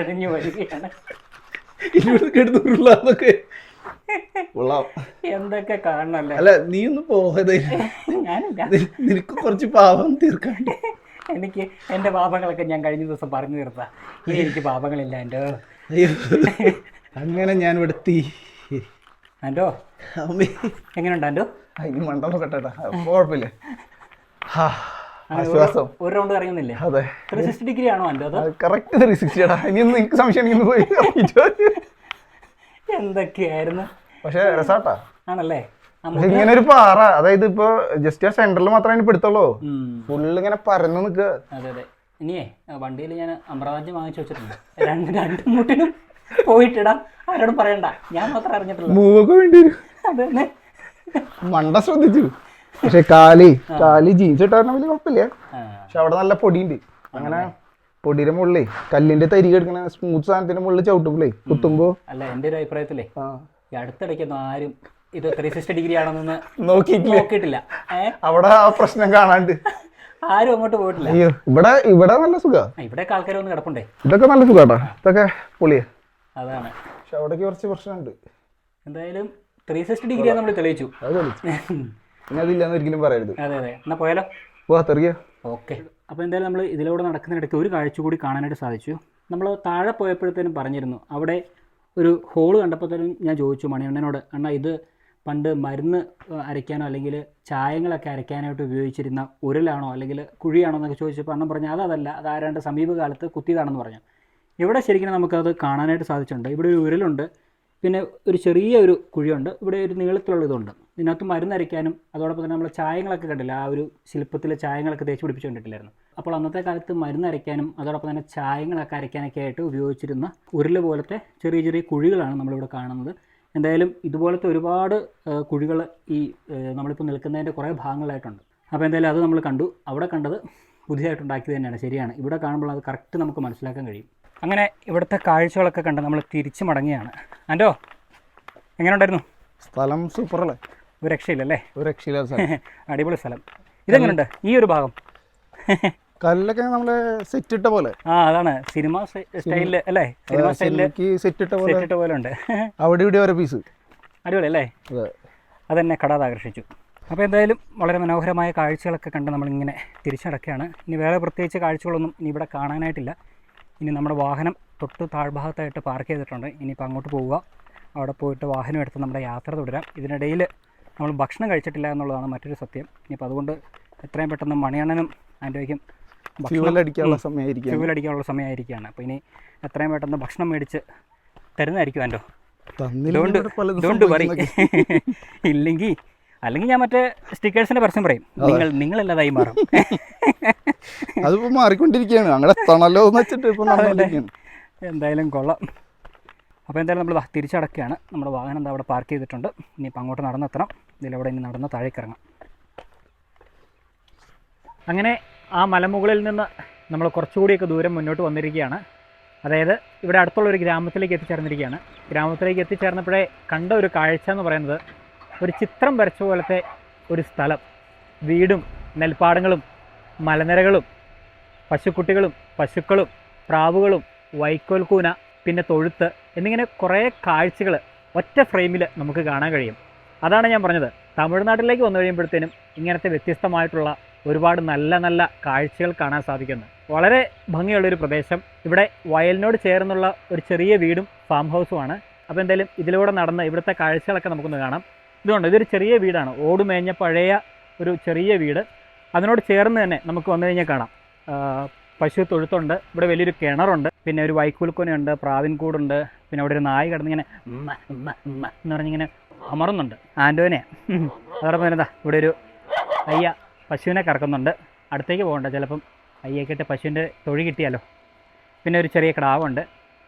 എഴിഞ്ഞു വരികയാണ്. കിടന്നുള്ളതൊക്കെ കൊള്ളാം. എന്തൊക്കെ കാണണല്ലേ? അല്ല, നീ ഒന്ന് പോകതേ. ഞാനില്ല, നിനക്ക് കുറച്ച് പാവം തീർക്കാൻ. എനിക്ക് എൻ്റെ പാപങ്ങളൊക്കെ ഞാൻ കഴിഞ്ഞ ദിവസം പറഞ്ഞു തീർത്താ. ഇനി എനിക്ക് പാപങ്ങളില്ല ആൻഡോ. അങ്ങനെ ഞാൻ ഇവിടെത്തി. ആൻഡോ എങ്ങനെയുണ്ട് ആൻഡോ? ഇനി മണ്ടോ കേട്ടാ, കുഴപ്പമില്ല. ആശ്വാസം. ഒരു റൗണ്ട് കറങ്ങുന്നില്ലേ? അതെ. 360 ഡിഗ്രി ആണോ ആൻഡോ? അത് കറക്റ്റ് 360 ആടാ. ഇനിയൊന്നും എനിക്ക് സംശയം പോയി. എന്തൊക്കെയായിരുന്നു. പക്ഷെ രസാട്ടാ. ആണല്ലേ? ഇങ്ങനെ ഒരു പാറ, അതായത് ഇപ്പൊ ജസ്റ്റ് ആ സെന്ററിൽ മാത്രമേ അതിന് പിടുത്തുള്ളൂ. ഫുള്ള് ഇങ്ങനെ പരന്നു നിൽക്കുക. അതെ. ഇനിയേ വണ്ടിയിൽ ഞാൻ അമൃതാജ്യം വാങ്ങിച്ചു വെച്ചിട്ടുണ്ട്. രണ്ട് മുട്ടിനും പോയിട്ടിടാം, ആരോടും പറയണ്ട. ഞാൻ മാത്രം അറിഞ്ഞിട്ടില്ല. മൂവൊക്കെ വേണ്ടി വരും. അതന്നെ, മണ്ട ശ്രദ്ധിച്ചു. പക്ഷെ കാലി ജീൻസ് ഇട്ടാൽ വലിയ കുഴപ്പമില്ല. പക്ഷെ അവിടെ നല്ല പൊടിയുണ്ട്. അങ്ങനെ പൊടിയുടെ മുകളിലേ കല്ലിന്റെ തരി കിടക്കണ സ്മൂത്ത് സാധനത്തിന്റെ മുകളിൽ ചവിട്ടുമ്പോഴേ കുത്തുമ്പോ. അല്ല, എന്റെ ഒരു അഭിപ്രായത്തിലേ ഈ അടുത്തിടയ്ക്കൊന്നും ആരും ഇത് 360 ഡിഗ്രി ആണെന്നൊന്ന് നോക്കിയിട്ടില്ല. അവിടെ ആ പ്രശ്നം കാണാണ്ട് ആരും അങ്ങോട്ട് പോയിട്ടില്ല. അയ്യോ, ഇവിടെ നല്ല സുഖാ. ഇവിടെയൊക്കെ ആൾക്കാരൊന്നും കിടപ്പുണ്ടേ. ഇതൊക്കെ നല്ല സുഖാട്ടാ, ഇതൊക്കെ പൊളിയാ. അതാണ്. പക്ഷെ അവിടേക്ക് കുറച്ച് പ്രശ്നമുണ്ട്. എന്തായാലും 360 ഡിഗ്രിയാണ് നമ്മൾ തെളിയിച്ചു. അത് തെളിച്ചു. പിന്നെ അതില്ലാന്ന് ഒരിക്കലും പറയരുത്. അതെ അതെ, എന്നാൽ പോയാലോ? തെറിയ. ഓക്കെ. അപ്പോൾ എന്തായാലും നമ്മൾ ഇതിലൂടെ നടക്കുന്നിടയ്ക്ക് ഒരു കാഴ്ച കൂടി കാണാനായിട്ട് സാധിച്ചു. നമ്മൾ താഴെ പോയപ്പോഴത്തേനും പറഞ്ഞിരുന്നു, അവിടെ ഒരു ഹോള് കണ്ടപ്പോഴത്തേനും ഞാൻ ചോദിച്ചു മണിയണ്ണനോട്, അണ്ണാ ഇത് പണ്ട് മരുന്ന് അരയ്ക്കാനോ അല്ലെങ്കിൽ ചായങ്ങളൊക്കെ അരയ്ക്കാനായിട്ട് ഉപയോഗിച്ചിരുന്ന ഉരലാണോ അല്ലെങ്കിൽ കുഴിയാണോ എന്നൊക്കെ ചോദിച്ചപ്പോൾ അണ്ണൻ പറഞ്ഞു അതല്ല, അത് ആരാണ്ട് സമീപകാലത്ത് കുത്തിയതാണെന്ന് പറഞ്ഞു. ഇവിടെ ശരിക്കും നമുക്കത് കാണാനായിട്ട് സാധിച്ചിട്ടുണ്ട്. ഇവിടെ ഒരു ഉരലുണ്ട്, പിന്നെ ഒരു ചെറിയ ഒരു കുഴിയുണ്ട്, ഇവിടെ ഒരു നീളത്തിലുള്ള ഇതുണ്ട്. ഇതിനകത്ത് മരുന്നരയ്ക്കാനും അതോടൊപ്പം തന്നെ നമ്മൾ ചായങ്ങളൊക്കെ കണ്ടില്ല, ആ ഒരു ശില്പത്തിലെ ചായങ്ങളൊക്കെ തേച്ച് പിടിപ്പിച്ച് കണ്ടിട്ടില്ലായിരുന്നു. അപ്പോൾ അന്നത്തെ കാലത്ത് മരുന്നരയ്ക്കാനും അതോടൊപ്പം തന്നെ ചായങ്ങളൊക്കെ അരയ്ക്കാനൊക്കെ ആയിട്ട് ഉപയോഗിച്ചിരുന്ന ഉരുള് പോലത്തെ ചെറിയ ചെറിയ കുഴികളാണ് നമ്മളിവിടെ കാണുന്നത്. എന്തായാലും ഇതുപോലത്തെ ഒരുപാട് കുഴികൾ ഈ നമ്മളിപ്പോൾ നിൽക്കുന്നതിൻ്റെ കുറേ ഭാഗങ്ങളായിട്ടുണ്ട്. അപ്പോൾ എന്തായാലും അത് നമ്മൾ കണ്ടു. അവിടെ കണ്ടത് പുതിയതായിട്ടുണ്ടാക്കിയത് തന്നെയാണ്, ശരിയാണ്. ഇവിടെ കാണുമ്പോൾ അത് കറക്റ്റ് നമുക്ക് മനസ്സിലാക്കാൻ കഴിയും. അങ്ങനെ ഇവിടുത്തെ കാഴ്ചകളൊക്കെ കണ്ട് നമ്മൾ തിരിച്ചു മടങ്ങുകയാണ്. ആൻറ്റോ, എങ്ങനെ ഉണ്ടായിരുന്നു സ്ഥലം? സൂപ്പർ അല്ലേ? ഒരു രക്ഷയില്ലല്ലേ? ഒരു രക്ഷയില്ല സ്ഥലം. അടിപൊളി സ്ഥലം. ഇതെങ്ങനെയുണ്ട് ഈ ഒരു ഭാഗം? കല്ലൊക്കെ നമ്മള് സെറ്റ് ഇട്ട പോലെ. അതാണ് സിനിമ സ്റ്റൈലില് അല്ലേ? സിനിമ സ്റ്റൈലില് സെറ്റ് ഇട്ട പോലെ ഉണ്ട്. അവിടെ ഇവിടെ ഓരോ പീസ്. അടിപൊളി അല്ലേ? അതെന്നെ കടാതെ ആകർഷിച്ചു. അപ്പോൾ എന്തായാലും വളരെ മനോഹരമായ കാഴ്ചകളൊക്കെ കണ്ട് നമ്മളിങ്ങനെ തിരിച്ചടക്കുകയാണ്. ഇനി വേറെ പ്രത്യേകിച്ച് കാഴ്ചകളൊന്നും ഇനി ഇവിടെ കാണാനായിട്ടില്ല. ഇനി നമ്മുടെ വാഹനം തൊട്ട് താഴ്ഭാഗത്തായിട്ട് പാർക്ക് ചെയ്തിട്ടുണ്ട്. ഇനിയിപ്പോൾ അങ്ങോട്ട് പോവുക, അവിടെ പോയിട്ട് വാഹനം എടുത്ത് നമ്മുടെ യാത്ര തുടരാം. ഇതിനിടയിൽ നമ്മൾ ഭക്ഷണം കഴിച്ചിട്ടില്ല എന്നുള്ളതാണ് മറ്റൊരു സത്യം. ഇനിയിപ്പോൾ അതുകൊണ്ട് എത്രയും പെട്ടെന്ന് മണിയണ്ണനും ആൻറ്റോയ്ക്കും ഫ്യൂവൽ അടിക്കാനുള്ള സമയമായിരിക്കുകയാണ്. അപ്പോൾ ഇനി എത്രയും പെട്ടെന്ന് ഭക്ഷണം മേടിച്ച് തരുന്നതായിരിക്കും ആൻറ്റോ. Don't worry. അല്ലെങ്കിൽ ഞാൻ മറ്റേ സ്റ്റിക്കേഴ്സിൻ്റെ പരസ്യം പറയും, നിങ്ങളല്ലാതായി മാറും. അതിപ്പോൾ മാറിക്കൊണ്ടിരിക്കുകയാണ്, അങ്ങനെ എത്തണല്ലോ എന്ന് വെച്ചിട്ട് ഇപ്പോൾ നടന്നുകൊണ്ടിരിക്കുകയാണ്. എന്തായാലും കൊള്ളാം. അപ്പോൾ എന്തായാലും നമ്മൾ തിരിച്ചടക്കുകയാണ്. നമ്മുടെ വാഹനം എന്താ അവിടെ പാർക്ക് ചെയ്തിട്ടുണ്ട്. ഇനിയിപ്പോൾ അങ്ങോട്ട് നടന്നെത്തണം. ഇതിലൂടെ ഇനി നടന്ന് താഴേക്ക് ഇറങ്ങാം. അങ്ങനെ ആ മലമുകളിൽ നിന്ന് നമ്മൾ കുറച്ചുകൂടിയൊക്കെ ദൂരം മുന്നോട്ട് വന്നിരിക്കുകയാണ്. അതായത് ഇവിടെ അടുത്തുള്ള ഒരു ഗ്രാമത്തിലേക്ക് എത്തിച്ചേർന്നിരിക്കുകയാണ്. ഗ്രാമത്തിലേക്ക് എത്തിച്ചേർന്നപ്പോഴേ കണ്ട ഒരു കാഴ്ച എന്ന് പറയുന്നത് ഒരു ചിത്രം വരച്ച പോലത്തെ ഒരു സ്ഥലം. വീടും നെൽപ്പാടങ്ങളും മലനിരകളും പശുക്കുട്ടികളും പശുക്കളും പ്രാവുകളും വൈക്കോൽക്കൂന പിന്നെ തൊഴുത്ത് എന്നിങ്ങനെ കുറേ കാഴ്ചകൾ ഒറ്റ ഫ്രെയിമിൽ നമുക്ക് കാണാൻ കഴിയും. അതാണ് ഞാൻ പറഞ്ഞത്, തമിഴ്നാട്ടിലേക്ക് വന്നു കഴിയുമ്പോഴത്തേനും ഇങ്ങനത്തെ വ്യത്യസ്തമായിട്ടുള്ള ഒരുപാട് നല്ല നല്ല കാഴ്ചകൾ കാണാൻ സാധിക്കുന്നു. വളരെ ഭംഗിയുള്ളൊരു പ്രദേശം. ഇവിടെ വയലിനോട് ചേർന്നുള്ള ഒരു ചെറിയ വീടും ഫാം ഹൗസുമാണ്. അപ്പോൾ എന്തായാലും ഇതിലൂടെ നടന്ന് ഇവിടുത്തെ കാഴ്ചകളൊക്കെ നമുക്കൊന്ന് കാണാം. ഇതുകൊണ്ട് ഇതൊരു ചെറിയ വീടാണ്, ഓടുമേഞ്ഞ പഴയ ഒരു ചെറിയ വീട്. അതിനോട് ചേർന്ന് തന്നെ നമുക്ക് വന്നു കഴിഞ്ഞാൽ കാണാം പശു തൊഴുത്തുണ്ട്, ഇവിടെ വലിയൊരു കിണറുണ്ട്, പിന്നെ ഒരു വൈക്കൂൽക്കൊനയുണ്ട്, പ്രാവിൻകൂടുണ്ട്, പിന്നെ അവിടെ ഒരു നായ കിടന്നിങ്ങനെ എന്ന് പറഞ്ഞിങ്ങനെ അമറുന്നുണ്ട് ആൻറ്റോനെ. അതോടൊപ്പം തന്നെ ഇവിടെ ഒരു അയ്യ പശുവിനെ കറക്കുന്നുണ്ട്. അടുത്തേക്ക് പോകണ്ട, ചിലപ്പം അയ്യക്കിട്ട് പശുവിൻ്റെ തൊഴി കിട്ടിയാലോ. പിന്നെ ഒരു ചെറിയ കിടാവുണ്ട്.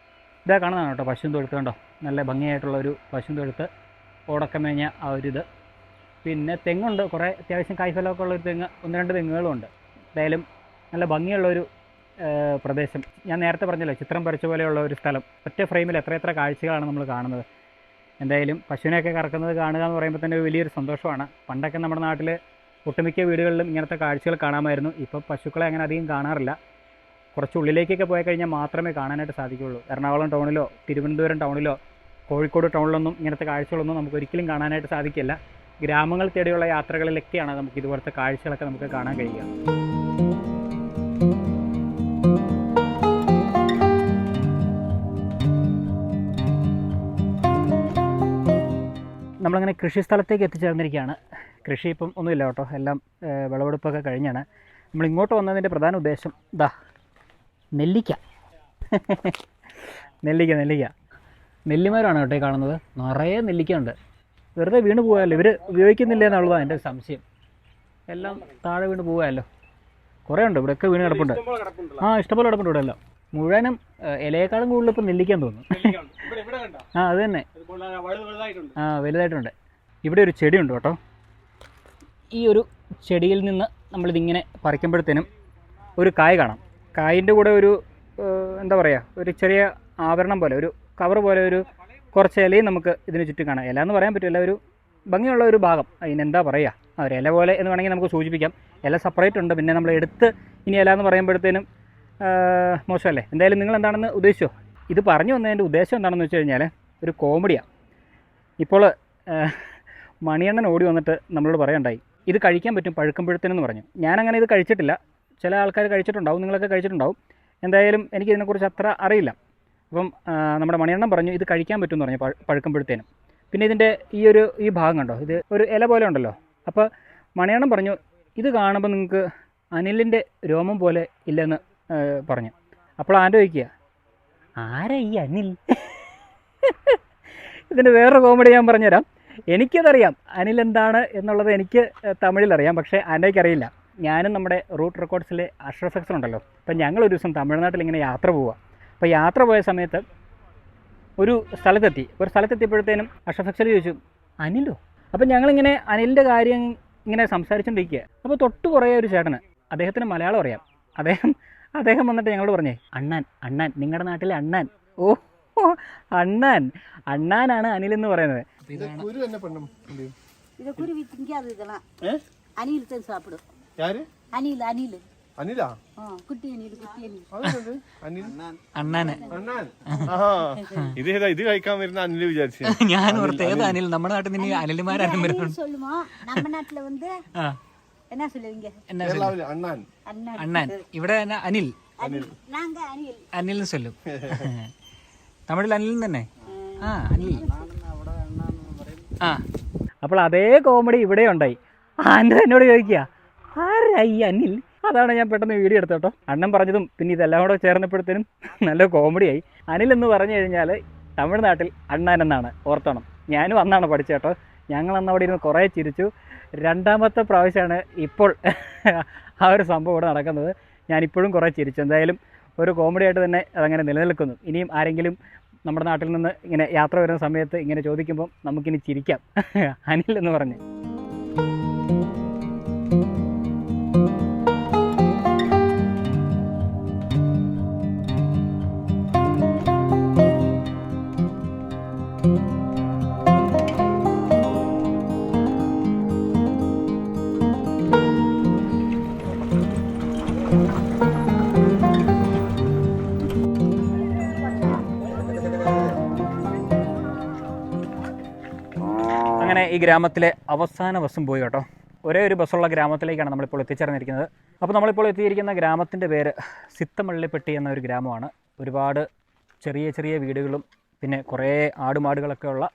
ഇതാ കാണുന്നതാണ് കേട്ടോ പശുവും തൊഴുത്ത്. കണ്ടോ, നല്ല ഭംഗിയായിട്ടുള്ള ഒരു പശുവും തൊഴുത്ത്, ഓടക്കം മേഞ്ഞ ആ ഒരു ഇത്. പിന്നെ തെങ്ങുണ്ട്, കുറേ അത്യാവശ്യം കായ്ഫലമൊക്കെ ഉള്ളൊരു തെങ്ങ്, 1-2 തെങ്ങുകളും ഉണ്ട്. എന്തായാലും നല്ല ഭംഗിയുള്ളൊരു പ്രദേശം. ഞാൻ നേരത്തെ പറഞ്ഞല്ലോ, ചിത്രം വരച്ച പോലെയുള്ള ഒരു സ്ഥലം. ഒറ്റ ഫ്രെയിമിൽ എത്ര കാഴ്ചകളാണ് നമ്മൾ കാണുന്നത്. എന്തായാലും പശുവിനെയൊക്കെ കറക്കുന്നത് കാണുക എന്ന് പറയുമ്പോൾ തന്നെ ഒരു വലിയൊരു സന്തോഷമാണ്. പണ്ടൊക്കെ നമ്മുടെ നാട്ടിൽ ഒട്ടുമിക്ക വീടുകളിലും ഇങ്ങനത്തെ കാഴ്ചകൾ കാണാമായിരുന്നു. ഇപ്പോൾ പശുക്കളെ അങ്ങനെ അധികം കാണാറില്ല. കുറച്ച് ഉള്ളിലേക്കൊക്കെ പോയി കഴിഞ്ഞാൽ മാത്രമേ കാണാനായിട്ട് സാധിക്കുകയുള്ളൂ. എറണാകുളം ടൗണിലോ തിരുവനന്തപുരം ടൗണിലോ കോഴിക്കോട് ടൗണിലൊന്നും ഇങ്ങനത്തെ കാഴ്ചകളൊന്നും നമുക്ക് ഒരിക്കലും കാണാനായിട്ട് സാധിക്കില്ല. ഗ്രാമങ്ങൾ തേടിയുള്ള യാത്രകളിലൊക്കെയാണ് നമുക്ക് ഇതുപോലത്തെ കാഴ്ചകളൊക്കെ നമുക്ക് കാണാൻ കഴിയുക. നമ്മളങ്ങനെ കൃഷി സ്ഥലത്തേക്ക് എത്തിച്ചേർന്നിരിക്കുകയാണ്. കൃഷി ഇപ്പം ഒന്നുമില്ല കേട്ടോ, എല്ലാം വിളവെടുപ്പൊക്കെ കഴിഞ്ഞാണ്. നമ്മളിങ്ങോട്ട് വന്നതിൻ്റെ പ്രധാന ഉദ്ദേശം നെല്ലിക്ക നെല്ലിമരമാണ് കേട്ടോ കാണുന്നത്. നിറയെ നെല്ലിക്ക ഉണ്ട്. വെറുതെ വീണ് പോകാമല്ലോ, ഇവർ ഉപയോഗിക്കുന്നില്ല എന്നുള്ളതാണ് എൻ്റെ സംശയം. എല്ലാം താഴെ വീണ് പോകാമല്ലോ. കുറേ ഉണ്ട് ഇവിടെയൊക്കെ, വീണ് കിടപ്പുണ്ട്. ഇഷ്ടംപോലെ കിടപ്പുണ്ട് ഇവിടെ എല്ലാം. മുഴുവനും ഇലയേക്കാളും കൂടുതൽ ഇപ്പം നെല്ലിക്കാൻ തോന്നുന്നു. അത് തന്നെ, വലുതായിട്ടുണ്ട്. ഇവിടെ ഒരു ചെടിയുണ്ട് കേട്ടോ. ഈ ഒരു ചെടിയിൽ നിന്ന് നമ്മളിതിങ്ങനെ പറിക്കുമ്പോഴത്തേനും ഒരു കായ് കാണാം. കായിൻ്റെ കൂടെ ഒരു എന്താ പറയുക, ഒരു ചെറിയ ആവരണം പോലെ, ഒരു കവർ പോലെ ഒരു കുറച്ച് ഇലയും നമുക്ക് ഇതിന് ചുറ്റും കാണാം. ഇല എന്ന് പറയാൻ പറ്റില്ല, ഒരു ഭംഗിയുള്ള ഒരു ഭാഗം. അതിനെന്താ പറയുക, ഒരു ഇല പോലെ എന്ന് വേണമെങ്കിൽ നമുക്ക് സൂചിപ്പിക്കാം. ഇല സെപ്പറേറ്റ് ഉണ്ട്, പിന്നെ നമ്മൾ എടുത്ത് ഇനി ഇല എന്ന് പറയുമ്പോഴത്തേനും മോശമല്ലേ. എന്തായാലും നിങ്ങൾ എന്താണെന്ന് ഉദ്ദേശിച്ചോ? ഇത് പറഞ്ഞു വന്നതിൻ്റെ ഉദ്ദേശം എന്താണെന്ന് വെച്ച് കഴിഞ്ഞാൽ ഒരു കോമഡിയാണ്. ഇപ്പോൾ മണിയണ്ണൻ ഓടി വന്നിട്ട് നമ്മളോട് പറയണ്ടായി ഇത് കഴിക്കാൻ പറ്റും പഴുക്കുമ്പോഴത്തേനെന്ന് പറഞ്ഞു. ഞാനങ്ങനെ ഇത് കഴിച്ചിട്ടില്ല. ചില ആൾക്കാർ കഴിച്ചിട്ടുണ്ടാവും, നിങ്ങളൊക്കെ കഴിച്ചിട്ടുണ്ടാവും. എന്തായാലും എനിക്കിതിനെക്കുറിച്ച് അത്ര അറിയില്ല. അപ്പം നമ്മുടെ മണിയണ്ണൻ പറഞ്ഞു ഇത് കഴിക്കാൻ പറ്റുമെന്ന് പറഞ്ഞു പഴുക്കുമ്പോഴത്തേനും. പിന്നെ ഇതിൻ്റെ ഈ ഭാഗം കണ്ടോ, ഇത് ഒരു ഇല പോലെ ഉണ്ടല്ലോ. അപ്പോൾ മണിയണ്ണൻ പറഞ്ഞു ഇത് കാണുമ്പോൾ നിങ്ങൾക്ക് അനിലിൻ്റെ രോമം പോലെ ഇല്ലെന്ന് പറഞ്ഞു. അപ്പോൾ ആലോചിക്കുക, ആരാ ഈ അനിൽ? ഇതിൻ്റെ വേറൊരു കോമഡി ഞാൻ പറഞ്ഞുതരാം. എനിക്കതറിയാം അനിൽ എന്താണ് എന്നുള്ളത്, എനിക്ക് തമിഴിലറിയാം, പക്ഷേ ആൻ്റെയ്ക്കറിയില്ല. ഞാനും നമ്മുടെ റൂട്ട് റെക്കോർഡ്സിലെ അഷ്റഫ് എക്സൺ ഉണ്ടല്ലോ, അപ്പം ഞങ്ങളൊരു ദിവസം തമിഴ്നാട്ടിൽ ഇങ്ങനെ യാത്ര പോവുക. അപ്പോൾ യാത്ര പോയ സമയത്ത് ഒരു സ്ഥലത്തെത്തിയപ്പോഴത്തേനും അഷ്റഫ് എക്സൽ ചോദിച്ചു അനിലോ? അപ്പം ഞങ്ങളിങ്ങനെ അനിലിൻ്റെ കാര്യം ഇങ്ങനെ സംസാരിച്ചുകൊണ്ടിരിക്കുക. അപ്പോൾ തൊട്ട് കുറേ ഒരു ചേട്ടന്, അദ്ദേഹത്തിന് മലയാളം അറിയാം. അദ്ദേഹം വന്നിട്ട് ഞങ്ങളോട് പറഞ്ഞേ അണ്ണാൻ നിങ്ങളുടെ നാട്ടിലെ അണ്ണാൻ. ഓ അണ്ണാനാണ് അനിൽ എന്ന് പറയുന്നത്. ഇത് കഴിക്കാൻ വരുന്ന അനിൽ വിചാരിച്ചു. ഞാൻ ഓർത്ത് ഏത് അനിൽ? നമ്മുടെ നാട്ടിൽ നിന്ന് അനിൽമാരും അണ്ണാൻ. ഇവിടെ അനിൽ അനിൽ ചൊല്ലും. തമിഴിൽ അനിൽ തന്നെ. അനിൽ. അപ്പോൾ അതേ കോമഡി ഇവിടെ ഉണ്ടായി. ആൻ്റെ എന്നോട് ചോദിക്കുക ആരായി അനിൽ? അതാണ് ഞാൻ പെട്ടെന്ന് വീഡിയോ എടുത്തത് കേട്ടോ. അണ്ണൻ പറഞ്ഞതും പിന്നെ ഇതെല്ലാം കൂടെ ചേർന്നപ്പോഴത്തേനും നല്ല കോമഡിയായി. അനിൽ എന്ന് പറഞ്ഞു കഴിഞ്ഞാൽ തമിഴ്നാട്ടിൽ അണ്ണാൻ എന്നാണ്, ഓർത്തണം. ഞാനും അന്നാണ് പഠിച്ചത് കേട്ടോ. ഞങ്ങൾ അന്ന് അവിടെ ഇരുന്ന് കുറേ ചിരിച്ചു. രണ്ടാമത്തെ പ്രാവശ്യമാണ് ഇപ്പോൾ ആ ഒരു സംഭവം ഇവിടെ നടക്കുന്നത്. ഞാനിപ്പോഴും കുറേ ചിരിച്ചു. എന്തായാലും ഒരു കോമഡി ആയിട്ട് തന്നെ അതങ്ങനെ നിലനിൽക്കുന്നു. ഇനിയും ആരെങ്കിലും നമ്മുടെ നാട്ടിൽ നിന്ന് ഇങ്ങനെ യാത്ര വരുന്ന സമയത്ത് ഇങ്ങനെ ചോദിക്കുമ്പം നമുക്കിനി ചിരിക്കാം അനിൽ എന്ന് പറഞ്ഞ്. അങ്ങനെ ഈ ഗ്രാമത്തിലെ അവസാന ബസ്സും പോയി കേട്ടോ. ഒരേ ഒരു ബസ്സുള്ള ഗ്രാമത്തിലേക്കാണ് നമ്മളിപ്പോൾ എത്തിച്ചേർന്നിരിക്കുന്നത്. അപ്പോൾ നമ്മളിപ്പോൾ എത്തിയിരിക്കുന്ന ഗ്രാമത്തിൻ്റെ പേര് സിത്തമള്ളിപ്പെട്ടി എന്ന ഒരു ഗ്രാമമാണ്. ഒരുപാട് ചെറിയ ചെറിയ വീടുകളും പിന്നെ കുറേ ആടുമാടുകളൊക്കെ ഉള്ള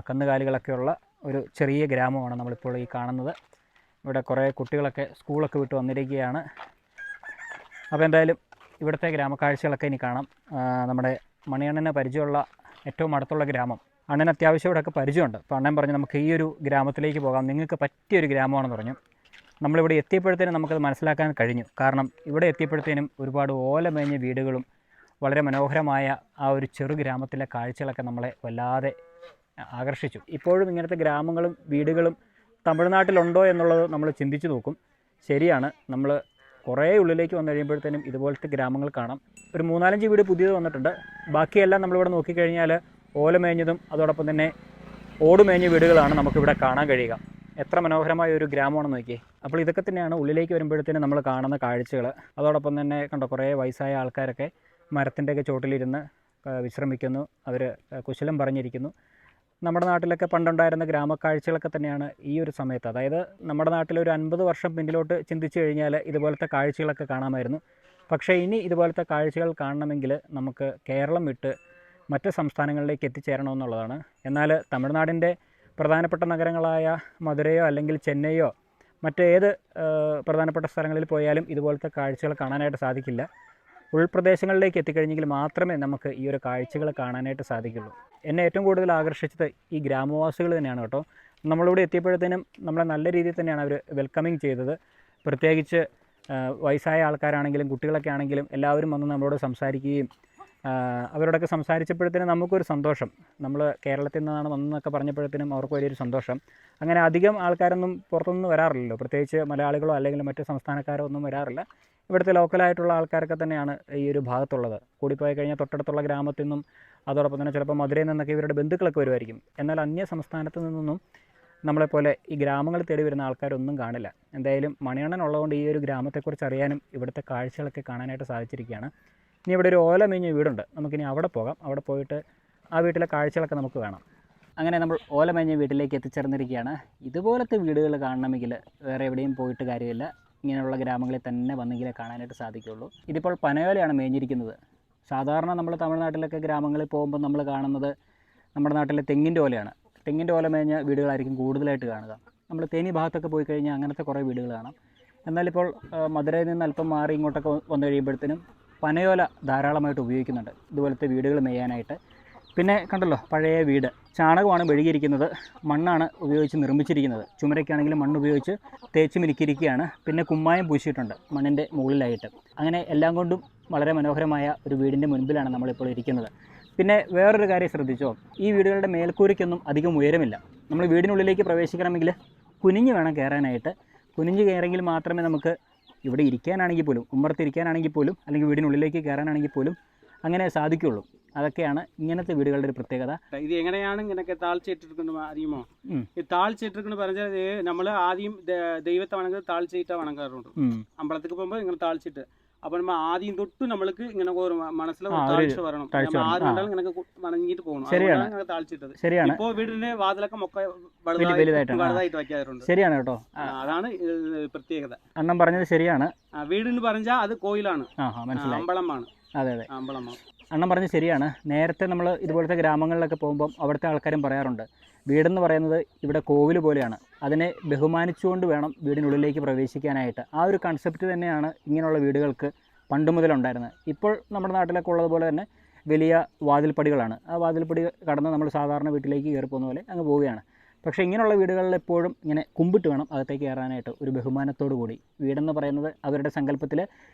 കന്നുകാലികളൊക്കെ ഉള്ള ഒരു ചെറിയ ഗ്രാമമാണ് നമ്മളിപ്പോൾ ഈ കാണുന്നത്. ഇവിടെ കുറേ കുട്ടികളൊക്കെ സ്കൂളൊക്കെ വിട്ട് വന്നിരിക്കുകയാണ്. അപ്പോൾ എന്തായാലും ഇവിടുത്തെ ഗ്രാമക്കാഴ്ചകളൊക്കെ ഇനി കാണാം. നമ്മുടെ മണിയണ്ണന് പരിചയമുള്ള ഏറ്റവും അടുത്തുള്ള ഗ്രാമം, അണ്ണന് അത്യാവശ്യം ഇവിടെയൊക്കെ പരിചയമുണ്ട്. അപ്പോൾ അണ്ണൻ പറഞ്ഞു നമുക്ക് ഈ ഒരു ഗ്രാമത്തിലേക്ക് പോകാം, നിങ്ങൾക്ക് പറ്റിയൊരു ഗ്രാമമാണെന്ന് പറഞ്ഞു. നമ്മളിവിടെ എത്തിയപ്പോഴത്തേനും നമുക്കത് മനസ്സിലാക്കാൻ കഴിഞ്ഞു. കാരണം ഇവിടെ എത്തിയപ്പോഴത്തേനും ഒരുപാട് ഓലമേഞ്ഞ വീടുകളും വളരെ മനോഹരമായ ആ ഒരു ചെറു ഗ്രാമത്തിലെ കാഴ്ചകളൊക്കെ നമ്മളെ വല്ലാതെ ആകർഷിച്ചു. ഇപ്പോഴും ഇങ്ങനത്തെ ഗ്രാമങ്ങളും വീടുകളും തമിഴ്നാട്ടിലുണ്ടോ എന്നുള്ളത് നമ്മൾ ചിന്തിച്ച് നോക്കും. ശരിയാണ്, നമ്മൾ കുറേ ഉള്ളിലേക്ക് വന്നു കഴിയുമ്പോഴത്തേനും ഇതുപോലത്തെ ഗ്രാമങ്ങൾ കാണാം. ഒരു 3-4 വീട് പുതിയത് വന്നിട്ടുണ്ട്. ബാക്കിയെല്ലാം നമ്മളിവിടെ നോക്കിക്കഴിഞ്ഞാൽ ഓലമേഞ്ഞതും അതോടൊപ്പം തന്നെ ഓടുമേഞ്ഞ വീടുകളാണ് നമുക്കിവിടെ കാണാൻ കഴിയുക. എത്ര മനോഹരമായ ഒരു ഗ്രാമമാണെന്ന് നോക്കിയേ. അപ്പോൾ ഇതൊക്കെ തന്നെയാണ് ഉള്ളിലേക്ക് വരുമ്പോഴത്തേനും നമ്മൾ കാണുന്ന കാഴ്ചകൾ. അതോടൊപ്പം തന്നെ കണ്ടോ കുറേ വയസ്സായ ആൾക്കാരൊക്കെ മരത്തിൻ്റെയൊക്കെ ചോട്ടിലിരുന്ന് വിശ്രമിക്കുന്നു, അവർ കുശലം പറഞ്ഞിരിക്കുന്നു. നമ്മുടെ നാട്ടിലൊക്കെ പണ്ടുണ്ടായിരുന്ന ഗ്രാമക്കാഴ്ചകളൊക്കെ തന്നെയാണ് ഈ ഒരു സമയത്ത്. അതായത് നമ്മുടെ നാട്ടിലൊരു 50 വർഷം പിന്നിലോട്ട് ചിന്തിച്ചു കഴിഞ്ഞാൽ ഇതുപോലത്തെ കാഴ്ചകളൊക്കെ കാണാമായിരുന്നു. പക്ഷേ ഇനി ഇതുപോലത്തെ കാഴ്ചകൾ കാണണമെങ്കിൽ നമുക്ക് കേരളം വിട്ട് മറ്റ് സംസ്ഥാനങ്ങളിലേക്ക് എത്തിച്ചേരണമെന്നുള്ളതാണ്. എന്നാൽ തമിഴ്നാടിൻ്റെ പ്രധാനപ്പെട്ട നഗരങ്ങളായ മധുരയോ അല്ലെങ്കിൽ ചെന്നൈയോ മറ്റേത് പ്രധാനപ്പെട്ട സ്ഥലങ്ങളിൽ പോയാലും ഇതുപോലത്തെ കാഴ്ചകൾ കാണാനായിട്ട് സാധിക്കില്ല. ഉൾപ്രദേശങ്ങളിലേക്ക് എത്തിക്കഴിഞ്ഞെങ്കിൽ മാത്രമേ നമുക്ക് ഈ ഒരു കാഴ്ചകൾ കാണാനായിട്ട് സാധിക്കുള്ളൂ. എന്നെ ഏറ്റവും കൂടുതൽ ആകർഷിച്ചത് ഈ ഗ്രാമവാസികൾ തന്നെയാണ് കേട്ടോ. നമ്മളിവിടെ എത്തിയപ്പോഴത്തേനും നമ്മളെ നല്ല രീതിയിൽ തന്നെയാണ് അവർ വെൽക്കമിങ് ചെയ്തത്. പ്രത്യേകിച്ച് വയസ്സായ ആൾക്കാരാണെങ്കിലും കുട്ടികളൊക്കെ ആണെങ്കിലും എല്ലാവരും വന്ന് നമ്മളോട് സംസാരിക്കുകയും അവരോടൊക്കെ സംസാരിച്ചപ്പോഴത്തേനും നമുക്കൊരു സന്തോഷം. നമ്മൾ കേരളത്തിൽ നിന്നാണ് വന്നതെന്നൊക്കെ പറഞ്ഞപ്പോഴത്തേനും അവർക്ക് വലിയൊരു സന്തോഷം. അങ്ങനെ അധികം ആൾക്കാരൊന്നും പുറത്തുനിന്ന് വരാറില്ലല്ലോ, പ്രത്യേകിച്ച് മലയാളികളോ അല്ലെങ്കിൽ മറ്റ് സംസ്ഥാനക്കാരോ ഒന്നും വരാറില്ല. ഇവിടുത്തെ ലോക്കലായിട്ടുള്ള ആൾക്കാരൊക്കെ തന്നെയാണ് ഈ ഒരു ഭാഗത്തുള്ളത്. കൂടിപ്പോയി കഴിഞ്ഞാൽ തൊട്ടടുത്തുള്ള ഗ്രാമത്തിൽ നിന്നും അതോടൊപ്പം തന്നെ ചിലപ്പോൾ മധുരയിൽ നിന്നൊക്കെ ഇവരുടെ ബന്ധുക്കളൊക്കെ വരുമായിരിക്കും. എന്നാൽ അന്യ സംസ്ഥാനത്ത് നിന്നൊന്നും നമ്മളെപ്പോലെ ഈ ഗ്രാമങ്ങൾ തേടി വരുന്ന ആൾക്കാരൊന്നും കാണില്ല. എന്തായാലും മണിയണ്ണൻ ഉള്ളതുകൊണ്ട് ഈ ഒരു ഗ്രാമത്തെക്കുറിച്ച് അറിയാനും ഇവിടുത്തെ കാഴ്ചകളൊക്കെ കാണാനായിട്ട് സാധിച്ചിരിക്കുകയാണ്. ഇനി ഇവിടെ ഒരു ഓലമേഞ്ഞ വീടുണ്ട്, നമുക്കിനി അവിടെ പോകാം. അവിടെ പോയിട്ട് ആ വീട്ടിലെ കാഴ്ചകളൊക്കെ നമുക്ക് കാണാം. അങ്ങനെ നമ്മൾ ഓലമേഞ്ഞ വീട്ടിലേക്ക് എത്തിച്ചേർന്നിരിക്കുകയാണ്. ഇതുപോലത്തെ വീടുകൾ കാണണമെങ്കിൽ വേറെ എവിടെയും പോയിട്ട് കാര്യമില്ല, ഇങ്ങനെയുള്ള ഗ്രാമങ്ങളിൽ തന്നെ വന്നെങ്കിലേ കാണാനായിട്ട് സാധിക്കുകയുള്ളൂ. ഇതിപ്പോൾ പനയോലയാണ് മേഞ്ഞിരിക്കുന്നത്. സാധാരണ നമ്മൾ തമിഴ്നാട്ടിലൊക്കെ ഗ്രാമങ്ങളിൽ പോകുമ്പോൾ നമ്മൾ കാണുന്നത് നമ്മുടെ നാട്ടിലെ തെങ്ങിൻ്റെ ഓലയാണ്. തെങ്ങിൻ്റെ ഓല മേഞ്ഞ വീടുകളായിരിക്കും കൂടുതലായിട്ട് കാണുക. നമ്മൾ തേനി ഭാഗത്തൊക്കെ പോയി കഴിഞ്ഞാൽ അങ്ങനത്തെ കുറേ വീടുകൾ കാണാം. എന്നാലിപ്പോൾ മധുരയിൽ നിന്ന് അല്പം മാറി ഇങ്ങോട്ടൊക്കെ വന്നു കഴിയുമ്പോഴത്തേനും പനയോല ധാരാളമായിട്ട് ഉപയോഗിക്കുന്നുണ്ട് ഇതുപോലത്തെ വീടുകൾ മേയാനായിട്ട്. പിന്നെ കണ്ടല്ലോ പഴയ വീട്, ചാണകമാണ് മെഴുകിയിരിക്കുന്നത്, മണ്ണാണ് ഉപയോഗിച്ച് നിർമ്മിച്ചിരിക്കുന്നത്. ചുമരയ്ക്കാണെങ്കിലും മണ്ണ് ഉപയോഗിച്ച് തേച്ച് മിനുക്കിയിരിക്കുകയാണ്. പിന്നെ കുമ്മായം പൂശിയിട്ടുണ്ട് മണ്ണിൻ്റെ മുകളിലായിട്ട്. അങ്ങനെ എല്ലാം കൊണ്ടും വളരെ മനോഹരമായ ഒരു വീടിൻ്റെ മുൻപിലാണ് നമ്മളിപ്പോൾ ഇരിക്കുന്നത്. പിന്നെ വേറൊരു കാര്യം ശ്രദ്ധിച്ചോ, ഈ വീടുകളുടെ മേൽക്കൂരയ്ക്കൊന്നും അധികം ഉയരമില്ല. നമ്മൾ വീടിനുള്ളിലേക്ക് പ്രവേശിക്കണമെങ്കിൽ കുനിഞ്ഞ് വേണം കയറാനായിട്ട്. കുനിഞ്ഞ് കയറെങ്കിൽ മാത്രമേ നമുക്ക് ഇവിടെ ഇരിക്കാനാണെങ്കിൽ പോലും, ഉമ്മറത്തിരിക്കാനാണെങ്കിൽ പോലും, അല്ലെങ്കിൽ വീടിനുള്ളിലേക്ക് കയറാനാണെങ്കിൽ പോലും അങ്ങനെ സാധിക്കുകയുള്ളൂ. അതൊക്കെയാണ് ഇങ്ങനത്തെ വീടുകളുടെ ഒരു പ്രത്യേകത. ഇത് എങ്ങനെയാണ് ഇങ്ങനെയൊക്കെ താഴ്ചയിട്ടിരിക്കുന്നത് അറിയുമോ? ഈ താഴ്ചയിട്ടിരിക്കുന്നത് പറഞ്ഞാൽ നമ്മൾ ആദ്യം ദൈവത്തെ വണങ്ങുന്നത് താഴ്ചയിട്ടാ വണങ്ങാറുണ്ട്. അമ്പലത്തേക്ക് പോകുമ്പോൾ ഇങ്ങനെ താഴ്ചയിട്ട്, അപ്പൊ നമ്മൾ ആദ്യം തൊട്ട് നമ്മൾക്ക് ഇങ്ങനെ മനസ്സിൽ താഴ്ച വരണം. ആരും ഇങ്ങനെ വണങ്ങിയിട്ട് പോകണം. ശരിയാണ്, താഴ്ചയിട്ടത്. ശരിയാണ്. ഇപ്പോ വീടിന്റെ വാതിലൊക്കെ മൊക്കെ വലുതായിട്ട് വയ്ക്കാറുണ്ട്. ശരിയാണ് കേട്ടോ, അതാണ് പ്രത്യേകത. അണ്ണൻ പറഞ്ഞത് ശരിയാണ്. വീടെന്ന് പറഞ്ഞാൽ അത് കോയിലാണ്, അമ്പലമാണ്. അതെ അതെ, അമ്പലമാണ്. അണ്ണൻ പറഞ്ഞത് ശരിയാണ്. നേരത്തെ നമ്മൾ ഇതുപോലത്തെ ഗ്രാമങ്ങളിലൊക്കെ പോകുമ്പം അവിടുത്തെ ആൾക്കാരും പറയാറുണ്ട്, വീടെന്ന് പറയുന്നത് ഇവിടെ കോവിൽ പോലെയാണ്, അതിനെ ബഹുമാനിച്ചുകൊണ്ട് വേണം വീടിനുള്ളിലേക്ക് പ്രവേശിക്കാനായിട്ട്. ആ ഒരു കൺസെപ്റ്റ് തന്നെയാണ് ഇങ്ങനെയുള്ള വീടുകൾക്ക് പണ്ട് മുതലുണ്ടായിരുന്നത്. ഇപ്പോൾ നമ്മുടെ നാട്ടിലൊക്കെ ഉള്ളതുപോലെ തന്നെ വലിയ വാതിൽപ്പടികളാണ്. ആ വാതിൽപ്പടി കടന്ന് നമ്മൾ സാധാരണ വീട്ടിലേക്ക് കയറി പോകുന്ന പോലെ അങ്ങ് പോവുകയാണ്. പക്ഷേ ഇങ്ങനെയുള്ള വീടുകളിൽ എപ്പോഴും ഇങ്ങനെ കുമ്പിട്ട് വേണം അകത്തേക്ക് കയറാനായിട്ട്, ഒരു ബഹുമാനത്തോടു കൂടി. വീടെന്ന് പറയുന്നത് അവരുടെ സങ്കല്പത്തിൽ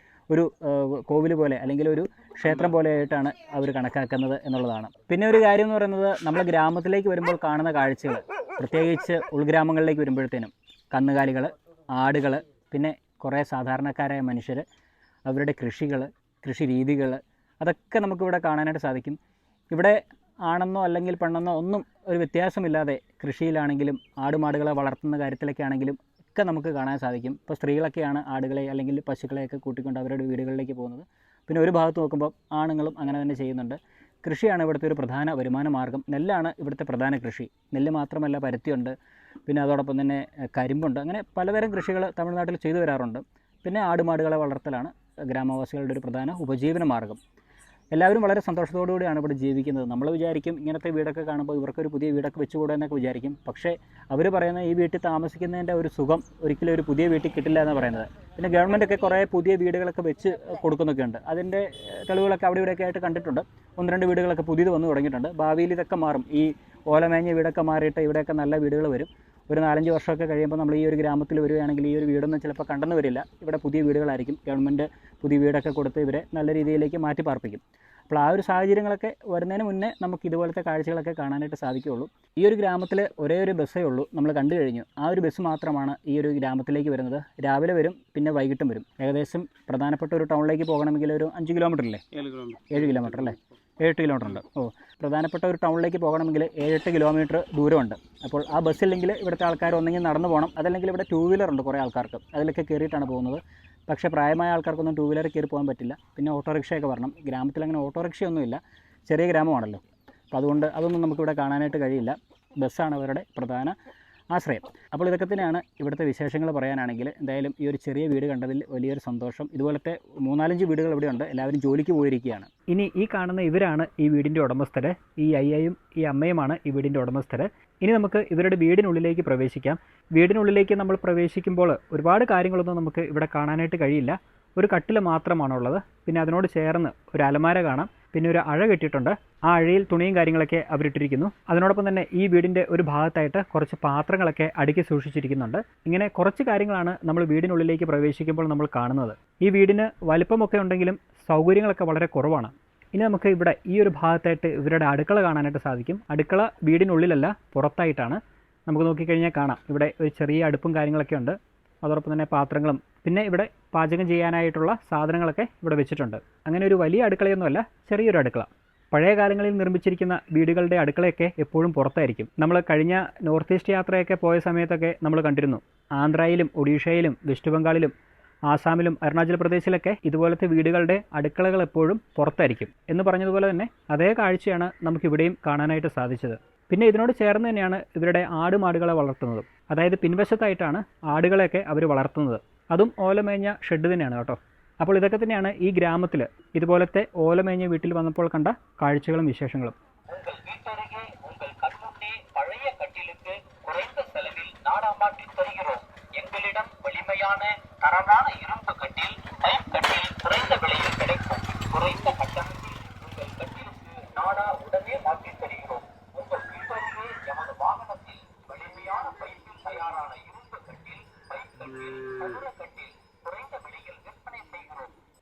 ഒരു കോവിൽ പോലെ അല്ലെങ്കിൽ ഒരു ക്ഷേത്രം പോലെ ആയിട്ടാണ് അവർ കണക്കാക്കുന്നത് എന്നുള്ളതാണ്. പിന്നെ ഒരു കാര്യം എന്ന് പറയുന്നത്, നമ്മൾ ഗ്രാമത്തിലേക്ക് വരുമ്പോൾ കാണുന്ന കാഴ്ചകൾ, പ്രത്യേകിച്ച് ഉൾഗ്രാമങ്ങളിലേക്ക് വരുമ്പോഴത്തേനും കന്നുകാലികൾ, ആടുകൾ, പിന്നെ കുറേ സാധാരണക്കാരായ മനുഷ്യർ, അവരുടെ കൃഷി രീതികൾ, അതൊക്കെ നമുക്കിവിടെ കാണാനായിട്ട് സാധിക്കും. ഇവിടെ ആണെന്നോ അല്ലെങ്കിൽ പെണ്ണെന്നോ ഒന്നും ഒരു വ്യത്യാസമില്ലാതെ കൃഷിയിലാണെങ്കിലും ആടുമാടുകളെ വളർത്തുന്ന കാര്യത്തിലൊക്കെ ആണെങ്കിലും ഒക്കെ നമുക്ക് കാണാൻ സാധിക്കും. ഇപ്പോൾ സ്ത്രീകളൊക്കെയാണ് ആടുകളെ അല്ലെങ്കിൽ പശുക്കളെയൊക്കെ കൂട്ടിക്കൊണ്ട് അവരുടെ വീടുകളിലേക്ക് പോകുന്നത്. പിന്നെ ഒരു ഭാഗത്ത് നോക്കുമ്പോൾ ആണുങ്ങളും അങ്ങനെ തന്നെ ചെയ്യുന്നുണ്ട്. കൃഷിയാണ് ഇവിടുത്തെ ഒരു പ്രധാന വരുമാന മാർഗ്ഗം. നെല്ലാണ് ഇവിടുത്തെ പ്രധാന കൃഷി. നെല്ല് മാത്രമല്ല, പരുത്തിയുണ്ട്, പിന്നെ അതോടൊപ്പം തന്നെ കരിമ്പുണ്ട്. അങ്ങനെ പലതരം കൃഷികൾ തമിഴ്നാട്ടിൽ ചെയ്തു വരാറുണ്ട്. പിന്നെ ആടുമാടുകളെ വളർത്തലാണ് ഗ്രാമവാസികളുടെ ഒരു പ്രധാന ഉപജീവന മാർഗ്ഗം. എല്ലാവരും വളരെ സന്തോഷത്തോടുകൂടിയാണ് ഇവിടെ ജീവിക്കുന്നത്. നമ്മൾ വിചാരിക്കും ഇങ്ങനത്തെ വീടൊക്കെ കാണുമ്പോൾ ഇവർക്കൊരു പുതിയ വീടൊക്കെ വെച്ചുകൂടെ എന്നൊക്കെ വിചാരിക്കും. പക്ഷേ അവർ പറയുന്ന ഈ വീട്ടിൽ താമസിക്കുന്നതിൻ്റെ ഒരു സുഖം ഒരിക്കലും ഒരു പുതിയ വീട്ടിൽ കിട്ടില്ല എന്ന് പറയുന്നത്. പിന്നെ ഗവൺമെൻറ്റൊക്കെ കുറേ പുതിയ വീടുകളൊക്കെ വെച്ച് കൊടുക്കുന്നൊക്കെ ഉണ്ട്. അതിൻ്റെ തെളിവുകളൊക്കെ അവിടെ ഇവിടെയൊക്കെ ആയിട്ട് കണ്ടിട്ടുണ്ട്. 1-2 വീടുകളൊക്കെ പുതിയത് വന്ന് തുടങ്ങിയിട്ടുണ്ട്. ഭാവിയിൽ ഇതൊക്കെ മാറും. ഈ ഓലമേഞ്ഞ വീടൊക്കെ മാറിയിട്ട് ഇവിടെയൊക്കെ നല്ല വീടുകൾ വരും. ഒരു 4-5 വർഷമൊക്കെ കഴിയുമ്പോൾ നമ്മൾ ഈ ഒരു ഗ്രാമത്തിൽ വരികയാണെങ്കിൽ ഈ ഒരു വീടൊന്നും ചിലപ്പോൾ കണ്ടെന്ന് വരില്ല. ഇവിടെ പുതിയ വീടുകളായിരിക്കും. ഗവൺമെൻറ് പുതിയ വീടൊക്കെ കൊടുത്ത് ഇവരെ നല്ല രീതിയിലേക്ക് മാറ്റി പാർപ്പിക്കും. അപ്പോൾ ആ ഒരു സാഹചര്യങ്ങളൊക്കെ വരുന്നതിന് മുന്നേ നമുക്ക് ഇതുപോലത്തെ കാഴ്ചകളൊക്കെ കാണാനായിട്ട് സാധിക്കുകയുള്ളൂ. ഈ ഒരു ഗ്രാമത്തിൽ ഒരേ ഒരു ബസ്സേ ഉള്ളൂ, നമ്മൾ കണ്ടു കഴിഞ്ഞു. ആ ഒരു ബസ് മാത്രമാണ് ഈ ഒരു ഗ്രാമത്തിലേക്ക് വരുന്നത്. രാവിലെ വരും, പിന്നെ വൈകിട്ടും വരും. ഏകദേശം പ്രധാനപ്പെട്ട ഒരു ടൗണിലേക്ക് പോകണമെങ്കിൽ ഒരു 5 കിലോമീറ്റർ അല്ലേ? 7 കിലോമീറ്റർ അല്ലേ? 7 കിലോമീറ്റർ ഉണ്ട്. പ്രധാനപ്പെട്ട ഒരു ടൗണിലേക്ക് പോകണമെങ്കിൽ 7-8 കിലോമീറ്റർ ദൂരമുണ്ട്. അപ്പോൾ ആ ബസ്സില്ലെങ്കിൽ ഇവിടുത്തെ ആൾക്കാർ ഒന്നെങ്കിൽ നടന്നു പോകണം, അതല്ലെങ്കിൽ ഇവിടെ 2 വീലർ ഉണ്ട് കുറേ ആൾക്കാർക്ക്, അതിലൊക്കെ കയറിയിട്ടാണ് പോകുന്നത്. പക്ഷേ പ്രായമായ ആൾക്കാർക്കൊന്നും 2 വീലർ കയറി പോകാൻ പറ്റില്ല. പിന്നെ ഓട്ടോറിക്ഷയൊക്കെ വരണം. ഗ്രാമത്തിൽ അങ്ങനെ ഓട്ടോറിക്ഷയൊന്നുമില്ല, ചെറിയ ഗ്രാമമാണല്ലോ. അപ്പോൾ അതുകൊണ്ട് അതൊന്നും നമുക്കിവിടെ കാണാനായിട്ട് കഴിയില്ല. ബസ്സാണ് അവരുടെ പ്രധാന ആശ്രയം. അപ്പോൾ ഇതൊക്കെ തന്നെയാണ് ഇവിടുത്തെ വിശേഷങ്ങൾ പറയാനാണെങ്കിൽ. എന്തായാലും ഈ ഒരു ചെറിയ വീട് കണ്ടതിൽ വലിയൊരു സന്തോഷം. ഇതുപോലത്തെ 3-4 വീടുകൾ ഇവിടെയുണ്ട്. എല്ലാവരും ജോലിക്ക് പോയിരിക്കുകയാണ്. ഇനി ഈ കാണുന്ന ഇവരാണ് ഈ വീടിൻ്റെ ഉടമസ്ഥർ. ഈ അയ്യയും ഈ അമ്മയുമാണ് ഈ വീടിൻ്റെ ഉടമസ്ഥർ. ഇനി നമുക്ക് ഇവരുടെ വീടിനുള്ളിലേക്ക് പ്രവേശിക്കാം. വീടിനുള്ളിലേക്ക് നമ്മൾ പ്രവേശിക്കുമ്പോൾ ഒരുപാട് കാര്യങ്ങളൊന്നും നമുക്ക് ഇവിടെ കാണാനായിട്ട് കഴിയില്ല. ഒരു കട്ടിൽ മാത്രമാണുള്ളത്. പിന്നെ അതിനോട് ചേർന്ന് ഒരു അലമാര കാണാം. പിന്നെ ഒരു അഴ കെട്ടിയിട്ടുണ്ട്. ആ അഴയിൽ തുണിയും കാര്യങ്ങളൊക്കെ അവരിട്ടിരിക്കുന്നു. അതിനോടൊപ്പം തന്നെ ഈ വീടിൻ്റെ ഒരു ഭാഗത്തായിട്ട് കുറച്ച് പാത്രങ്ങളൊക്കെ അടുക്കി സൂക്ഷിച്ചിരിക്കുന്നുണ്ട്. ഇങ്ങനെ കുറച്ച് കാര്യങ്ങളാണ് നമ്മൾ വീടിനുള്ളിലേക്ക് പ്രവേശിക്കുമ്പോൾ നമ്മൾ കാണുന്നത്. ഈ വീടിന് വലിപ്പമൊക്കെ ഉണ്ടെങ്കിലും സൗകര്യങ്ങളൊക്കെ വളരെ കുറവാണ്. ഇനി നമുക്ക് ഇവിടെ ഈ ഒരു ഭാഗത്തായിട്ട് ഇവരുടെ അടുക്കള കാണാനായിട്ട് സാധിക്കും. അടുക്കള വീടിനുള്ളിലല്ല, പുറത്തായിട്ടാണ്. നമുക്ക് നോക്കിക്കഴിഞ്ഞാൽ കാണാം ഇവിടെ ഒരു ചെറിയ അടുപ്പും കാര്യങ്ങളൊക്കെ ഉണ്ട്. അതോടൊപ്പം തന്നെ പാത്രങ്ങളും പിന്നെ ഇവിടെ പാചകം ചെയ്യാനായിട്ടുള്ള സാധനങ്ങളൊക്കെ ഇവിടെ വെച്ചിട്ടുണ്ട്. അങ്ങനെ ഒരു വലിയ അടുക്കളയൊന്നുമല്ല, ചെറിയൊരു അടുക്കള. പഴയ കാലങ്ങളിൽ നിർമ്മിച്ചിരിക്കുന്ന വീടുകളുടെ അടുക്കളയൊക്കെ എപ്പോഴും പുറത്തായിരിക്കും. നമ്മൾ കഴിഞ്ഞ നോർത്ത് ഈസ്റ്റ് യാത്രയൊക്കെ പോയ സമയത്തൊക്കെ നമ്മൾ കണ്ടിരുന്നു. ആന്ധ്രയിലും ഒഡീഷയിലും വെസ്റ്റ് ബംഗാളിലും ആസാമിലും അരുണാചൽ പ്രദേശിലൊക്കെ ഇതുപോലത്തെ വീടുകളുടെ അടുക്കളകൾ എപ്പോഴും പുറത്തായിരിക്കും. എന്ന് പറഞ്ഞതുപോലെ തന്നെ അതേ കാഴ്ചയാണ് നമുക്കിവിടെയും കാണാനായിട്ട് സാധിച്ചത്. പിന്നെ ഇതിനോട് ചേർന്ന് തന്നെയാണ് ഇവരുടെ ആടുമാടുകളെ വളർത്തുന്നത്. അതായത് പിൻവശത്തായിട്ടാണ് ആടുകളെയൊക്കെ അവർ വളർത്തുന്നത്. അതും ഓലമേഞ്ഞ ഷെഡ് തന്നെയാണ് കേട്ടോ. അപ്പോൾ ഇതൊക്കെ തന്നെയാണ് ഈ ഗ്രാമത്തിൽ ഇതുപോലത്തെ ഓലമേഞ്ഞ വീട്ടിൽ വന്നപ്പോൾ കണ്ട കാഴ്ചകളും വിശേഷങ്ങളും.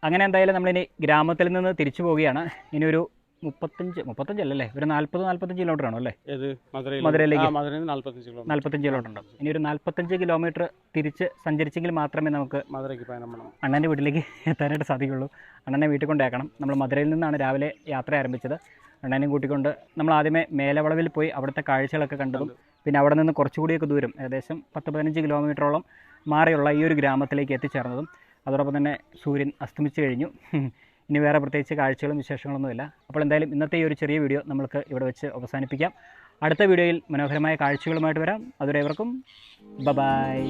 അങ്ങനെ എന്തായാലും നമ്മളിനി ഗ്രാമത്തിൽ നിന്ന് തിരിച്ചു പോവുകയാണ്. ഇനി ഒരു 35 ഒരു 40-45 കിലോമീറ്റർ ആണോ അല്ലേ മധുരയിലേക്ക്? 45 കിലോമീറ്റർ ഉണ്ടാവും. ഇനി ഒരു 45 കിലോമീറ്റർ തിരിച്ച് സഞ്ചരിച്ചെങ്കിൽ മാത്രമേ നമുക്ക് അണ്ണൻ്റെ വീട്ടിലേക്ക് എത്താനായിട്ട് സാധിക്കുള്ളൂ. അണ്ണനെ വീട്ടിൽ കൊണ്ടേക്കണം. നമ്മൾ മധുരയിൽ നിന്നാണ് രാവിലെ യാത്ര ആരംഭിച്ചത്. അണ്ണനെയും കൂട്ടിക്കൊണ്ട് നമ്മൾ ആദ്യമേ മേലവളവിൽ പോയി അവിടുത്തെ കാഴ്ചകളൊക്കെ കണ്ടതും പിന്നെ അവിടെ നിന്ന് കുറച്ചുകൂടിയൊക്കെ ദൂരം ഏകദേശം 10-15 കിലോമീറ്ററോളം മാറിയുള്ള ഈ ഒരു ഗ്രാമത്തിലേക്ക് എത്തിച്ചേർന്നതും. അതോടൊപ്പം തന്നെ സൂര്യൻ അസ്തമിച്ച് കഴിഞ്ഞു. ഇനി വേറെ പ്രത്യേകിച്ച് കാഴ്ചകളും വിശേഷങ്ങളൊന്നുമില്ല. അപ്പോൾ എന്തായാലും ഇന്നത്തെ ഈ ഒരു ചെറിയ വീഡിയോ നമ്മൾക്ക് ഇവിടെ വെച്ച് അവസാനിപ്പിക്കാം. അടുത്ത വീഡിയോയിൽ മനോഹരമായ കാഴ്ചകളുമായിട്ട് വരാം. അതുവരെ ഏവർക്കും ബൈ.